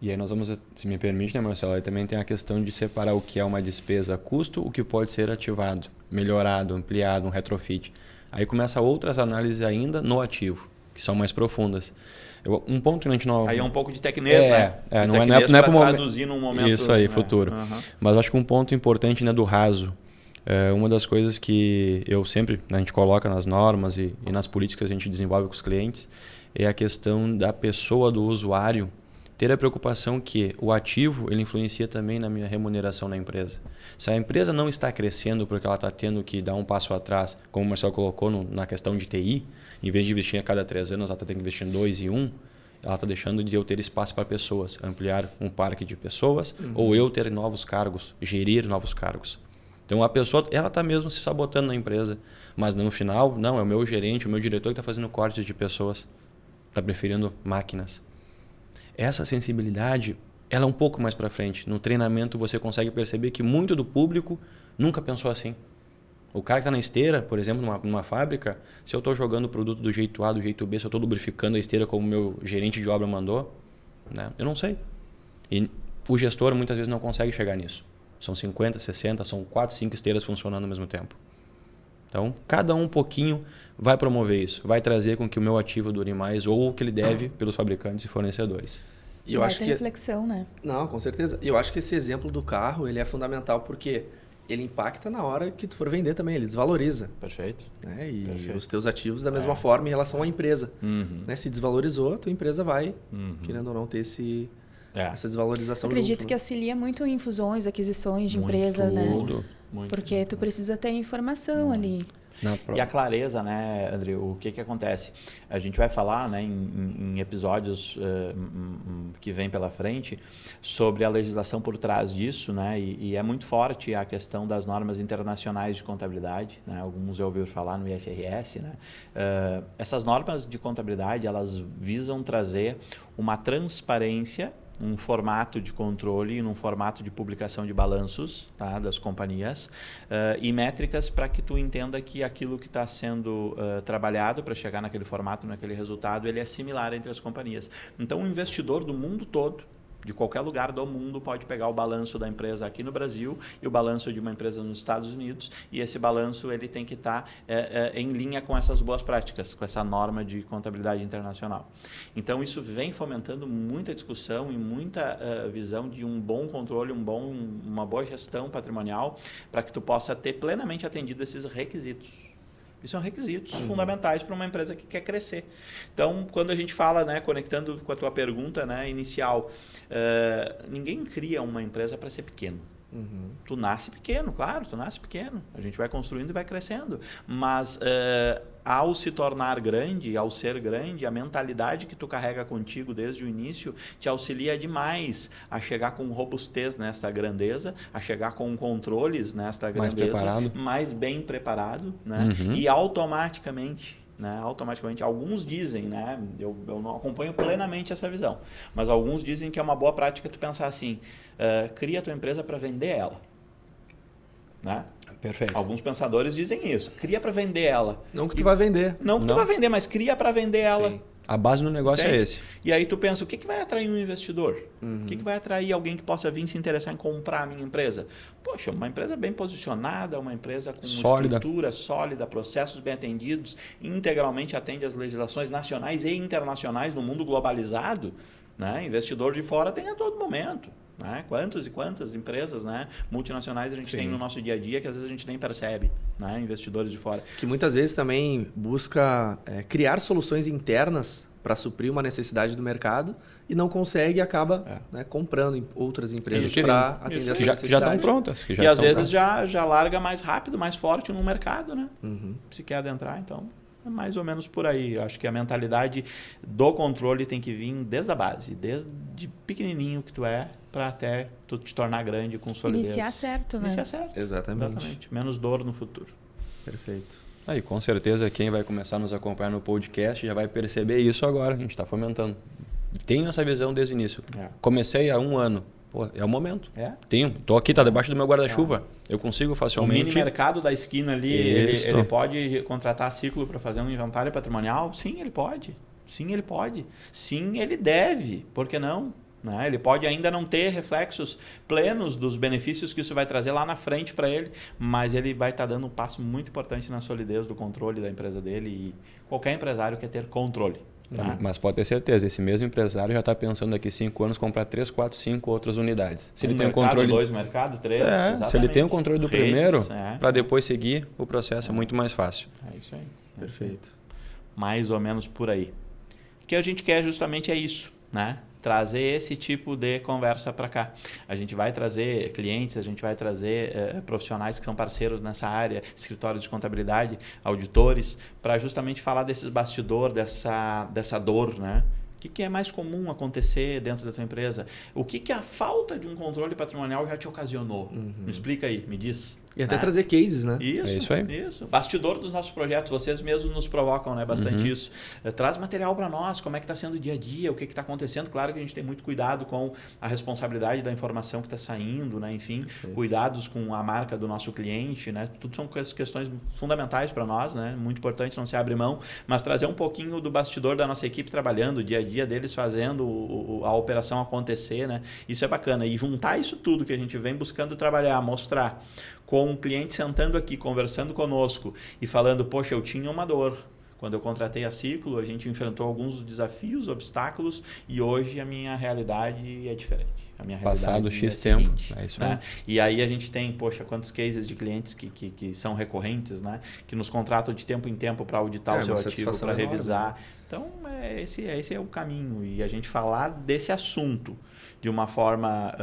E aí nós vamos, se me permite, né, Marcelo, aí também tem a questão de separar o que é uma despesa a custo, o que pode ser ativado, melhorado, ampliado, um retrofit. Aí começa outras análises ainda no ativo, que são mais profundas. Um ponto que a gente não... Aí é um pouco de tecnês, né? Não é para traduzir num momento... Isso aí, futuro. Mas acho que um ponto importante, né, do raso, uma das coisas que eu sempre, a gente coloca nas normas e nas políticas que a gente desenvolve com os clientes, é a questão da pessoa, do usuário, ter a preocupação que o ativo ele influencia também na minha remuneração na empresa. Se a empresa não está crescendo porque ela está tendo que dar um passo atrás, como o Marcelo colocou na questão de TI, em vez de investir a cada 3 anos, ela tem que investir em 2 e 1, ela está deixando de eu ter espaço para pessoas, ampliar um parque de pessoas, ou eu ter novos cargos, gerir novos cargos. Então a pessoa, ela está mesmo se sabotando na empresa, mas no final, não, é o meu gerente, o meu diretor que está fazendo cortes de pessoas, está preferindo máquinas. Essa sensibilidade, ela é um pouco mais para frente. No treinamento você consegue perceber que muito do público nunca pensou assim. O cara que está na esteira, por exemplo, numa fábrica, se eu estou jogando o produto do jeito A, do jeito B, se eu estou lubrificando a esteira como o meu gerente de obra mandou, né? Eu não sei. E o gestor muitas vezes não consegue chegar nisso. São 50, 60, são 4, 5 esteiras funcionando ao mesmo tempo. Então, cada um pouquinho vai promover isso, vai trazer com que o meu ativo dure mais ou o que ele deve pelos fabricantes e fornecedores. E eu Vai acho ter que reflexão, né? Não, com certeza. E eu acho que esse exemplo do carro, ele é fundamental porque ele impacta na hora que tu for vender também, ele desvaloriza. Perfeito. Né? E Perfeito. os teus ativos da mesma forma em relação à empresa. Uhum. Né? Se desvalorizou, a tua empresa vai, Uhum. querendo ou não, ter essa Eu desvalorização acredito junto, que né? auxilia muito em fusões, aquisições de Muito, empresa, né? Muito. Porque tu precisa ter informação ali. E a clareza, né, André? O que acontece? A gente vai falar, né, em episódios que vem pela frente sobre a legislação por trás disso, né? E é muito forte a questão das normas internacionais de contabilidade, né? Alguns já ouviram falar no IFRS, né? Essas normas de contabilidade, elas visam trazer uma transparência, um formato de controle e num formato de publicação de balanços, tá, das companhias e métricas para que tu entenda que aquilo que está sendo trabalhado para chegar naquele formato, naquele resultado, ele é similar entre as companhias. Então, o investidor do mundo todo, de qualquer lugar do mundo, pode pegar o balanço da empresa aqui no Brasil e o balanço de uma empresa nos Estados Unidos, e esse balanço ele tem que estar em linha com essas boas práticas, com essa norma de contabilidade internacional. Então, isso vem fomentando muita discussão e muita visão de um bom controle, uma boa gestão patrimonial, para que tu possa ter plenamente atendido esses requisitos. Isso são requisitos fundamentais para uma empresa que quer crescer. Então, quando a gente fala, né, conectando com a tua pergunta, né, inicial, ninguém cria uma empresa para ser pequeno. Tu nasce pequeno, claro, tu nasce pequeno. A gente vai construindo e vai crescendo. Mas ao se tornar grande, ao ser grande, a mentalidade que tu carrega contigo desde o início te auxilia demais a chegar com robustez nesta grandeza, a chegar com controles nesta grandeza, mais bem preparado, né? E automaticamente, alguns dizem, né? Eu não acompanho plenamente essa visão, mas alguns dizem que é uma boa prática tu pensar assim, cria a tua empresa para vender ela, né? Perfeito. Alguns pensadores dizem isso, cria para vender ela. Não que tu vai vender. Não que tu vai vender, mas cria para vender ela. Sim. A base do negócio é esse. E aí tu pensa, o que vai atrair um investidor? O que vai atrair alguém que possa vir se interessar em comprar a minha empresa? Poxa, uma empresa bem posicionada, uma empresa com estrutura sólida, processos bem atendidos, integralmente atende às legislações nacionais e internacionais no mundo globalizado, né? Investidor de fora tem a todo momento. Né? Quantas e quantas empresas, né, multinacionais a gente tem no nosso dia a dia que às vezes a gente nem percebe, né? Investidores de fora. Que muitas vezes também busca criar soluções internas para suprir uma necessidade do mercado e não consegue e acaba né, comprando em outras empresas para atender essa necessidade. Já estão prontas. E às vezes já larga mais rápido, mais forte no mercado, né? Se quer adentrar, então... É mais ou menos por aí. Eu acho que a mentalidade do controle tem que vir desde a base, desde pequenininho que tu é, para até tu te tornar grande com solidez. Iniciar certo, né? Iniciar certo. Exatamente. Menos dor no futuro. Perfeito. Aí, com certeza, quem vai começar a nos acompanhar no podcast já vai perceber isso agora. A gente está fomentando. Tenho essa visão desde o início. Comecei há 1 ano. Pô, é o momento. Tô aqui, tá debaixo do meu guarda-chuva. Eu consigo facilmente... O mini mercado da esquina ali, ele pode contratar ciclo para fazer um inventário patrimonial? Sim, ele pode. Sim, ele pode. Sim, ele deve. Por que não? Né? Ele pode ainda não ter reflexos plenos dos benefícios que isso vai trazer lá na frente para ele, mas ele vai estar dando um passo muito importante na solidez do controle da empresa dele, e qualquer empresário quer ter controle. Tá? Mas pode ter certeza, esse mesmo empresário já está pensando daqui 5 anos comprar 3, 4, 5 outras unidades. Se ele tem o controle... 2 mercado, 3, se ele tem o controle do redes, primeiro, para depois seguir, o processo é muito mais fácil. É isso aí. Perfeito. Mais ou menos por aí. O que a gente quer justamente é isso, né? Trazer esse tipo de conversa para cá. A gente vai trazer clientes, a gente vai trazer profissionais que são parceiros nessa área, escritórios de contabilidade, auditores, para justamente falar desses bastidores, dessa dor, né? que é mais comum acontecer dentro da tua empresa? O que a falta de um controle patrimonial já te ocasionou? Me explica aí, me diz. E até trazer cases, né? Isso, É isso aí. Isso. Bastidor dos nossos projetos, vocês mesmos nos provocam, né, bastante isso. Traz material para nós, como é que está sendo o dia a dia, o que está acontecendo. Claro que a gente tem muito cuidado com a responsabilidade da informação que está saindo, né? Enfim, cuidados com a marca do nosso cliente, né? Tudo são questões fundamentais para nós, né? Muito importante, não se abre mão, mas trazer um pouquinho do bastidor da nossa equipe trabalhando, o dia a dia deles fazendo a operação acontecer, né? Isso é bacana. E juntar isso tudo que a gente vem buscando trabalhar, mostrar, com um cliente sentando aqui, conversando conosco e falando, poxa, eu tinha uma dor. Quando eu contratei a Ciclo, a gente enfrentou alguns desafios, obstáculos, e hoje a minha realidade é diferente. A minha Passado realidade X é tempo, seguinte, é isso né? aí. E aí a gente tem, poxa, quantos cases de clientes que são recorrentes, né? Que nos contratam de tempo em tempo para auditar o seu ativo, para revisar. Né? Então, esse é o caminho. E a gente falar desse assunto de uma forma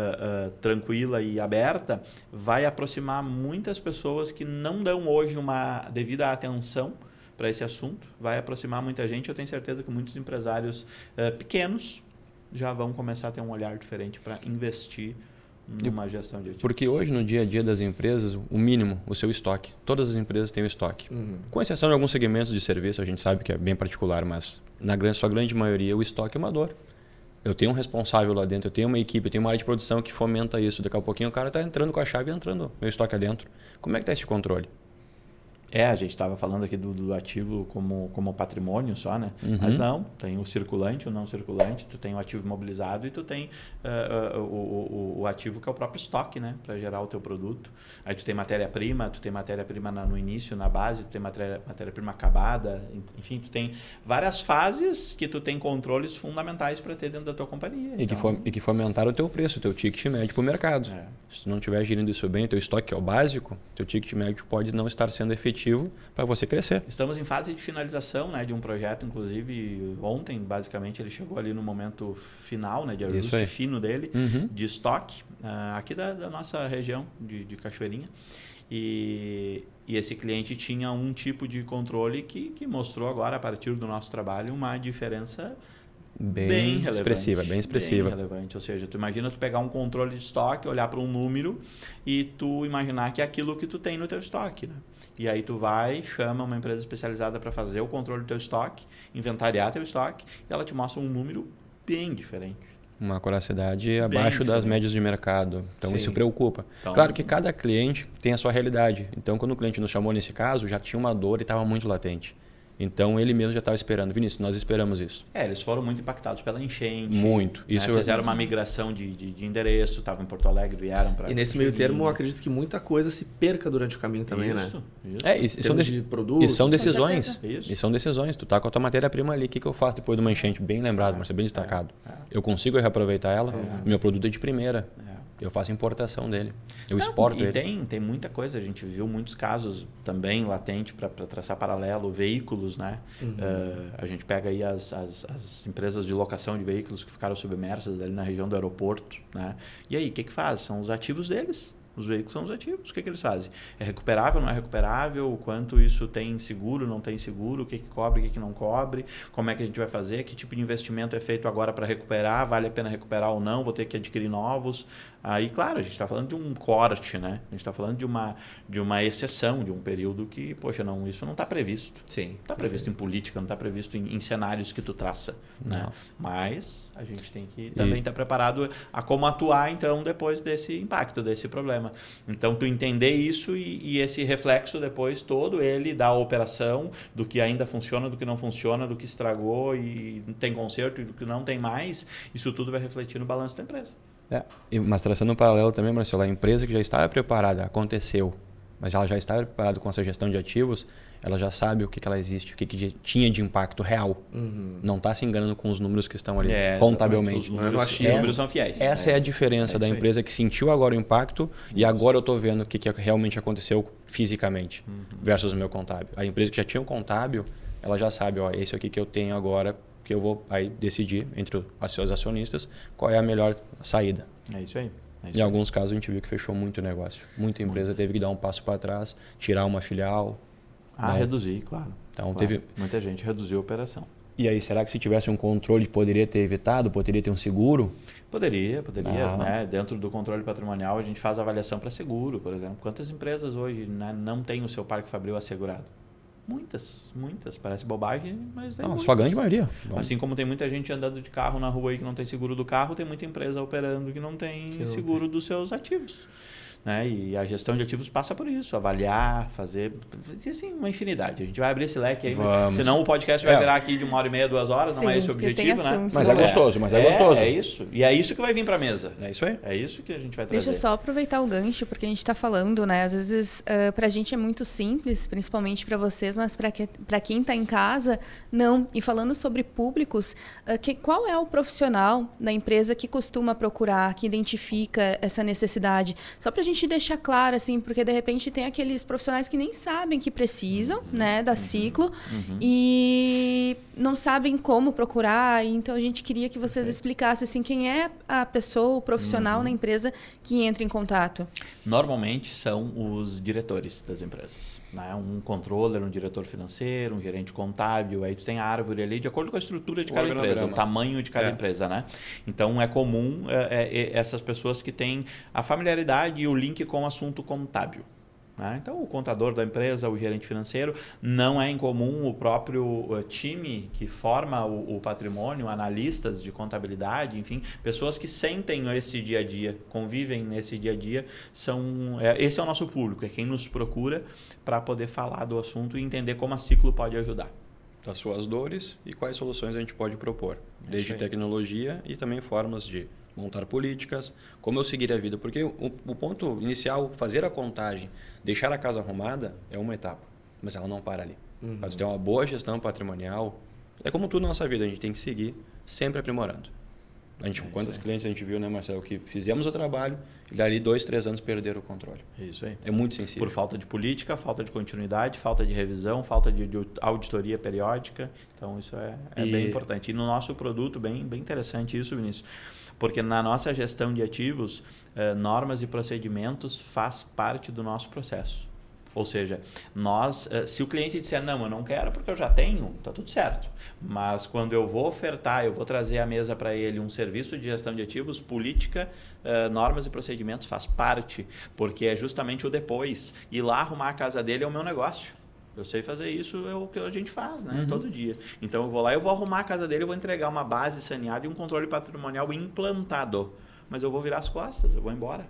tranquila e aberta vai aproximar muitas pessoas que não dão hoje uma devida atenção para esse assunto, vai aproximar muita gente. Eu tenho certeza que muitos empresários pequenos já vão começar a ter um olhar diferente para investir numa gestão de ativos. Porque hoje, no dia a dia das empresas, o mínimo, o seu estoque. Todas as empresas têm o estoque. Com exceção de alguns segmentos de serviço, a gente sabe que é bem particular, mas na sua grande maioria, o estoque é uma dor. Eu tenho um responsável lá dentro, eu tenho uma equipe, eu tenho uma área de produção que fomenta isso. Daqui a pouquinho o cara está entrando com a chave e entrando meu estoque adentro. Como é que está esse controle? A gente estava falando aqui do ativo como patrimônio só, né? Mas não, tem o circulante, o não circulante, tu tem o ativo imobilizado e tu tem o ativo que é o próprio estoque, né? Para gerar o teu produto. Aí tu tem matéria-prima no início, na base, tu tem matéria-prima acabada, enfim, tu tem várias fases que tu tem controles fundamentais para ter dentro da tua companhia. E que fomentaram o teu preço, o teu ticket médio para o mercado. Se tu não estiver gerindo isso bem, o teu estoque, que é o básico, teu ticket médio pode não estar sendo efetivo para você crescer. Estamos em fase de finalização, né, de um projeto, inclusive ontem, basicamente, ele chegou ali no momento final, né, de ajuste fino dele, de estoque, aqui da nossa região de Cachoeirinha. E esse cliente tinha um tipo de controle que mostrou agora, a partir do nosso trabalho, uma diferença bem relevante, bem expressiva. Bem relevante. Ou seja, tu imagina tu pegar um controle de estoque, olhar para um número e tu imaginar que é aquilo que tu tem no teu estoque, né? E aí tu chama uma empresa especializada para fazer o controle do teu estoque, inventariar teu estoque, e ela te mostra um número bem diferente. Uma coracidade abaixo das médias de mercado. Então, isso preocupa. Então, claro que cada cliente tem a sua realidade. Então, quando o cliente nos chamou nesse caso, já tinha uma dor e estava muito latente. Então, ele mesmo já estava esperando. Vinícius, nós esperamos isso. Eles foram muito impactados pela enchente. Muito. Isso fizeram uma migração de endereço, estavam em Porto Alegre, vieram para... E nesse meio termo, eu acredito que muita coisa se perca durante o caminho também, né? Isso. De produtos. E são decisões. E são decisões. Tu tá com a tua matéria-prima ali, o que eu faço depois de uma enchente? Bem lembrado, mas bem destacado. Eu consigo reaproveitar ela? Meu produto é de primeira. Eu faço importação dele. Eu exporto ele. E tem muita coisa. A gente viu muitos casos também latente para traçar paralelo. Veículos, né? A gente pega aí as empresas de locação de veículos que ficaram submersas ali na região do aeroporto, né? E aí, o que faz? São os ativos deles. Os veículos são os ativos. O que eles fazem? É recuperável, não é recuperável? O quanto isso tem seguro, não tem seguro? O que cobre, o que não cobre? Como é que a gente vai fazer? Que tipo de investimento é feito agora para recuperar? Vale a pena recuperar ou não? Vou ter que adquirir novos? Aí, claro, a gente está falando de um corte, né? A gente está falando de uma exceção, de um período que, poxa, isso não está previsto. Sim. Não está previsto em política, não está previsto em cenários que tu traça. Né? Mas a gente tem que também estar preparado a como atuar, então, depois desse impacto, desse problema. Então, tu entender isso e esse reflexo depois todo, ele da operação, do que ainda funciona, do que não funciona, do que estragou e tem conserto e do que não tem mais, isso tudo vai refletir no balanço da empresa. Mas traçando um paralelo também, Marcelo, a empresa que já estava preparada, aconteceu, mas ela já estava preparada com essa gestão de ativos, ela já sabe o que ela existe, o que tinha de impacto real. Não está se enganando com os números que estão ali, contavelmente. Os números são fiéis. Essa é a diferença da empresa que sentiu agora o impacto e agora eu estou vendo o que realmente aconteceu fisicamente versus o meu contábil. A empresa que já tinha um contábil, ela já sabe, esse aqui que eu tenho agora, que eu vou aí decidir entre os seus acionistas qual é a melhor saída. É isso aí. Em alguns casos a gente viu que fechou muito negócio. Muita empresa teve que dar um passo para trás, tirar uma filial. Reduzir, claro. Então muita gente reduziu a operação. E aí, será que se tivesse um controle poderia ter evitado? Poderia ter um seguro? Poderia. Né? Dentro do controle patrimonial, a gente faz avaliação para seguro, por exemplo. Quantas empresas hoje, né, não têm o seu parque fabril assegurado? Muitas. Parece bobagem, mas Não, a sua grande maioria. Assim como tem muita gente andando de carro na rua aí que não tem seguro do carro, tem muita empresa operando que não tem seguro dos seus ativos. Né? E a gestão de ativos passa por isso, avaliar, fazer, assim, uma infinidade. A gente vai abrir esse leque aí, senão o podcast vai virar aqui de 1h30, 2 horas, não é esse o objetivo, né? Mas é gostoso, gostoso. É isso. E é isso que vai vir para a mesa. É isso aí. É isso que a gente vai trazer. Deixa eu só aproveitar o gancho, porque a gente está falando, né? Às vezes, para a gente é muito simples, principalmente para vocês, mas para quem está em casa, não. E falando sobre públicos, qual é o profissional da empresa que costuma procurar, que identifica essa necessidade? Só para a gente deixar claro, assim, porque de repente tem aqueles profissionais que nem sabem que precisam, né, da Ciclo e não sabem como procurar. Então a gente queria que vocês explicassem assim, quem é a pessoa, o profissional na empresa que entra em contato. Normalmente são os diretores das empresas, né? Um controller, um diretor financeiro, um gerente contábil, aí tu tem a árvore ali de acordo com a estrutura de cada empresa, o tamanho de cada empresa, né? Então é comum essas pessoas que têm a familiaridade e o link com o assunto contábil. Né? Então, o contador da empresa, o gerente financeiro, não é incomum o próprio time que forma o patrimônio, analistas de contabilidade, enfim, pessoas que sentem esse dia a dia, convivem nesse dia a dia, esse é o nosso público, é quem nos procura para poder falar do assunto e entender como a Ciclo pode ajudar. Das suas dores e quais soluções a gente pode propor, desde tecnologia e também formas de montar políticas, como eu seguir a vida. Porque o ponto inicial, fazer a contagem, deixar a casa arrumada, é uma etapa, mas ela não para ali. Para ter uma boa gestão patrimonial, é como tudo na nossa vida, a gente tem que seguir sempre aprimorando. Quantos clientes a gente viu, né, Marcelo, que fizemos o trabalho e dali 2, 3 anos perderam o controle. É isso aí. É muito sensível. Por falta de política, falta de continuidade, falta de revisão, falta de auditoria periódica. Então, isso é bem importante. E no nosse produto, bem interessante isso, Vinícius. Porque na nossa gestão de ativos, normas e procedimentos faz parte do nosso processo. Ou seja, se o cliente disser, não, eu não quero porque eu já tenho, está tudo certo. Mas quando eu vou ofertar, eu vou trazer à mesa para ele um serviço de gestão de ativos, política, normas e procedimentos faz parte. Porque é justamente o depois. Ir lá arrumar a casa dele é o meu negócio. Eu sei fazer isso, é o que a gente faz, né? Todo dia. Então eu vou lá, eu vou arrumar a casa dele, eu vou entregar uma base saneada e um controle patrimonial implantado. Mas eu vou virar as costas, eu vou embora.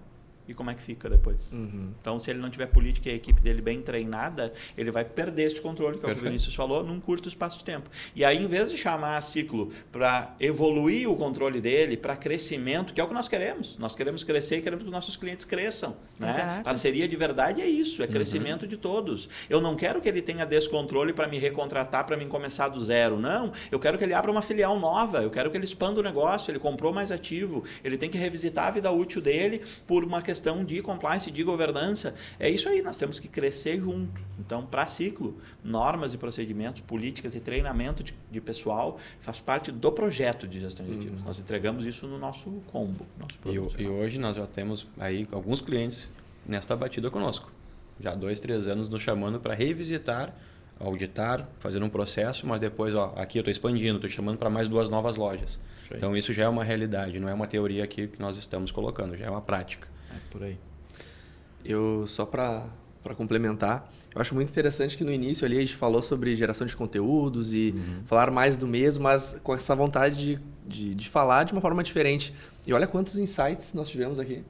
E como é que fica depois? Então, se ele não tiver política e a equipe dele bem treinada, ele vai perder este controle, que é o que o Vinícius falou, num curto espaço de tempo. E aí, em vez de chamar a Ciclo para evoluir o controle dele, para crescimento, que é o que nós queremos. Nós queremos crescer e queremos que os nossos clientes cresçam. Né? Parceria de verdade é isso, é crescimento de todos. Eu não quero que ele tenha descontrole para me recontratar, para mim começar do zero. Não, eu quero que ele abra uma filial nova, eu quero que ele expanda o negócio, ele comprou mais ativo, ele tem que revisitar a vida útil dele por uma questão de compliance, de governança. É isso aí, nós temos que crescer junto. Então, para a Ciclo, normas e procedimentos, políticas e treinamento de pessoal faz parte do projeto de gestão de ativos. Nós entregamos isso no nosso combo. Nosso e hoje nós já temos aí alguns clientes nesta batida conosco. Já 2, 3 anos nos chamando para revisitar, auditar, fazer um processo, mas depois, aqui eu estou expandindo, estou chamando para mais 2 novas lojas. Então, isso já é uma realidade, não é uma teoria aqui que nós estamos colocando, já é uma prática. Por aí. Só para complementar, eu acho muito interessante que no início ali a gente falou sobre geração de conteúdos e falar mais do mesmo, mas com essa vontade de falar de uma forma diferente. E olha quantos insights nós tivemos aqui.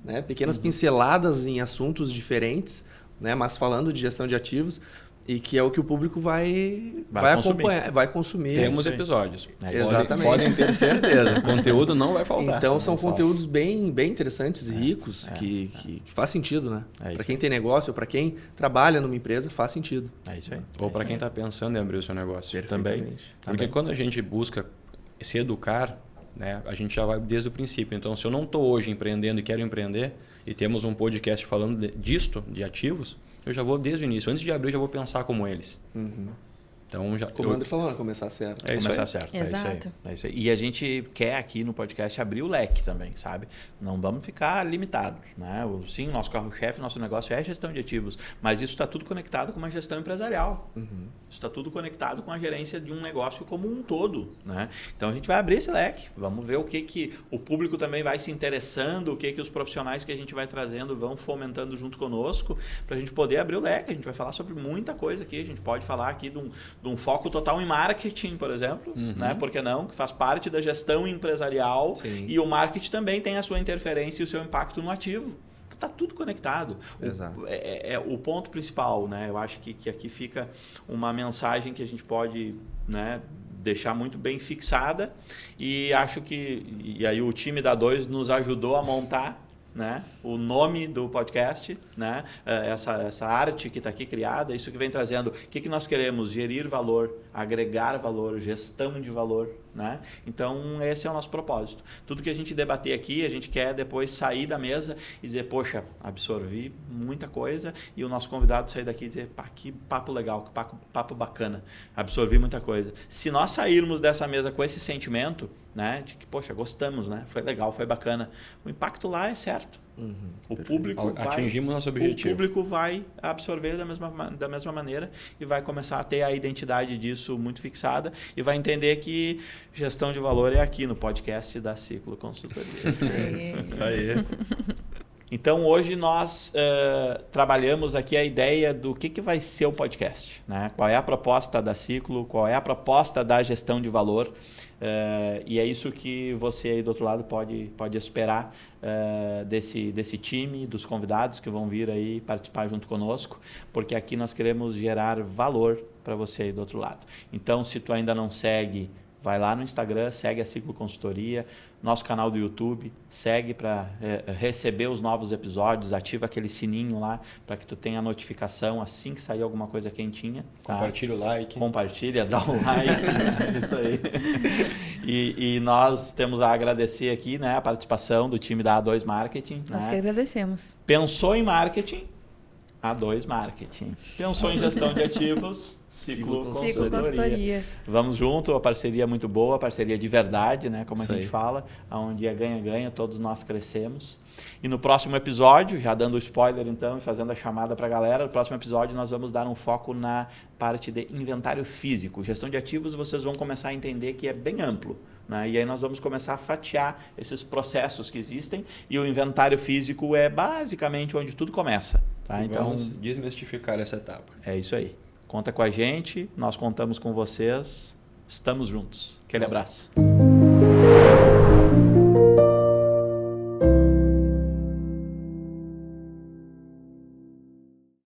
Né? Pequenas pinceladas em assuntos diferentes, né? Mas falando de gestão de ativos, e que é o que o público vai acompanhar, vai consumir. Temos episódios. Exatamente. Podem ter certeza. Conteúdo não vai faltar. Então, são conteúdos bem interessantes e ricos, que faz sentido, né? Para quem tem negócio, para quem trabalha numa empresa, faz sentido. É isso aí. Ou para quem está pensando em abrir o seu negócio. Também. Porque quando a gente busca se educar, né, a gente já vai desde o princípio. Então, se eu não estou hoje empreendendo e quero empreender, e temos um podcast falando disto, de ativos, eu já vou desde o início. Antes de abrir, eu já vou pensar como eles. Então, Como o André falou, né? Começar certo. É isso Começar aí. certo. Exato. É isso aí. E a gente quer aqui no podcast abrir o leque também, sabe? Não vamos ficar limitados, né? Sim, nosso carro-chefe, nosso negócio é gestão de ativos, mas isso está tudo conectado com uma gestão empresarial. Isso está tudo conectado com a gerência de um negócio como um todo, né? Então a gente vai abrir esse leque, vamos ver o que o público também vai se interessando, o que os profissionais que a gente vai trazendo vão fomentando junto conosco, para a gente poder abrir o leque. A gente vai falar sobre muita coisa aqui, a gente pode falar aqui de um foco total em marketing, por exemplo, né? Por que não? Que faz parte da gestão empresarial. Sim. E o marketing também tem a sua interferência e o seu impacto no ativo. Está tudo conectado. Exato. É o ponto principal, né? Eu acho que aqui fica uma mensagem que a gente pode, né, deixar muito bem fixada, e acho que e aí o time da 2 nos ajudou a montar, né, o nome do podcast, né, essa arte que está aqui criada, isso que vem trazendo. O que nós queremos? Gerir valor, agregar valor, gestão de valor, né? Então esse é o nosso propósito. Tudo que a gente debater aqui, a gente quer depois sair da mesa e dizer, poxa, absorvi muita coisa, e o nosso convidado sair daqui e dizer, pá, que papo legal, que papo bacana, absorvi muita coisa. Se nós sairmos dessa mesa com esse sentimento, né, de que, poxa, gostamos, né, foi legal, foi bacana, o impacto lá é certo. O público atingimos nosso objetivo. O público vai absorver da mesma maneira e vai começar a ter a identidade disso muito fixada e vai entender que gestão de valor é aqui no podcast da Ciclo Consultoria. Isso aí. Então, hoje nós trabalhamos aqui a ideia do que vai ser o podcast, né? Qual é a proposta da Ciclo, qual é a proposta da gestão de valor. E é isso que você aí do outro lado pode esperar desse time, dos convidados que vão vir aí participar junto conosco, porque aqui nós queremos gerar valor para você aí do outro lado. Então, se tu ainda não segue, vai lá no Instagram, segue a Ciclo Consultoria, nosso canal do YouTube, segue para receber os novos episódios, ativa aquele sininho lá para que tu tenha a notificação assim que sair alguma coisa quentinha. Tá? Compartilha o like. Compartilha, dá um like, isso aí. E nós temos a agradecer aqui, né, a participação do time da A2 Marketing. Nós né? que agradecemos. Pensou em marketing? A2 Marketing. Pensou em gestão de ativos? Ciclo Consultoria. Vamos junto, a parceria muito boa, a parceria de verdade, né? Como a gente fala, onde é ganha-ganha, todos nós crescemos. E no próximo episódio, já dando o spoiler então e fazendo a chamada para a galera, no próximo episódio nós vamos dar um foco na parte de inventário físico. Gestão de ativos, vocês vão começar a entender que é bem amplo, né? E aí nós vamos começar a fatiar esses processos que existem, e o inventário físico é basicamente onde tudo começa. Tá? Então, vamos desmistificar essa etapa. É isso aí. Conta com a gente, nós contamos com vocês, estamos juntos. Aquele abraço.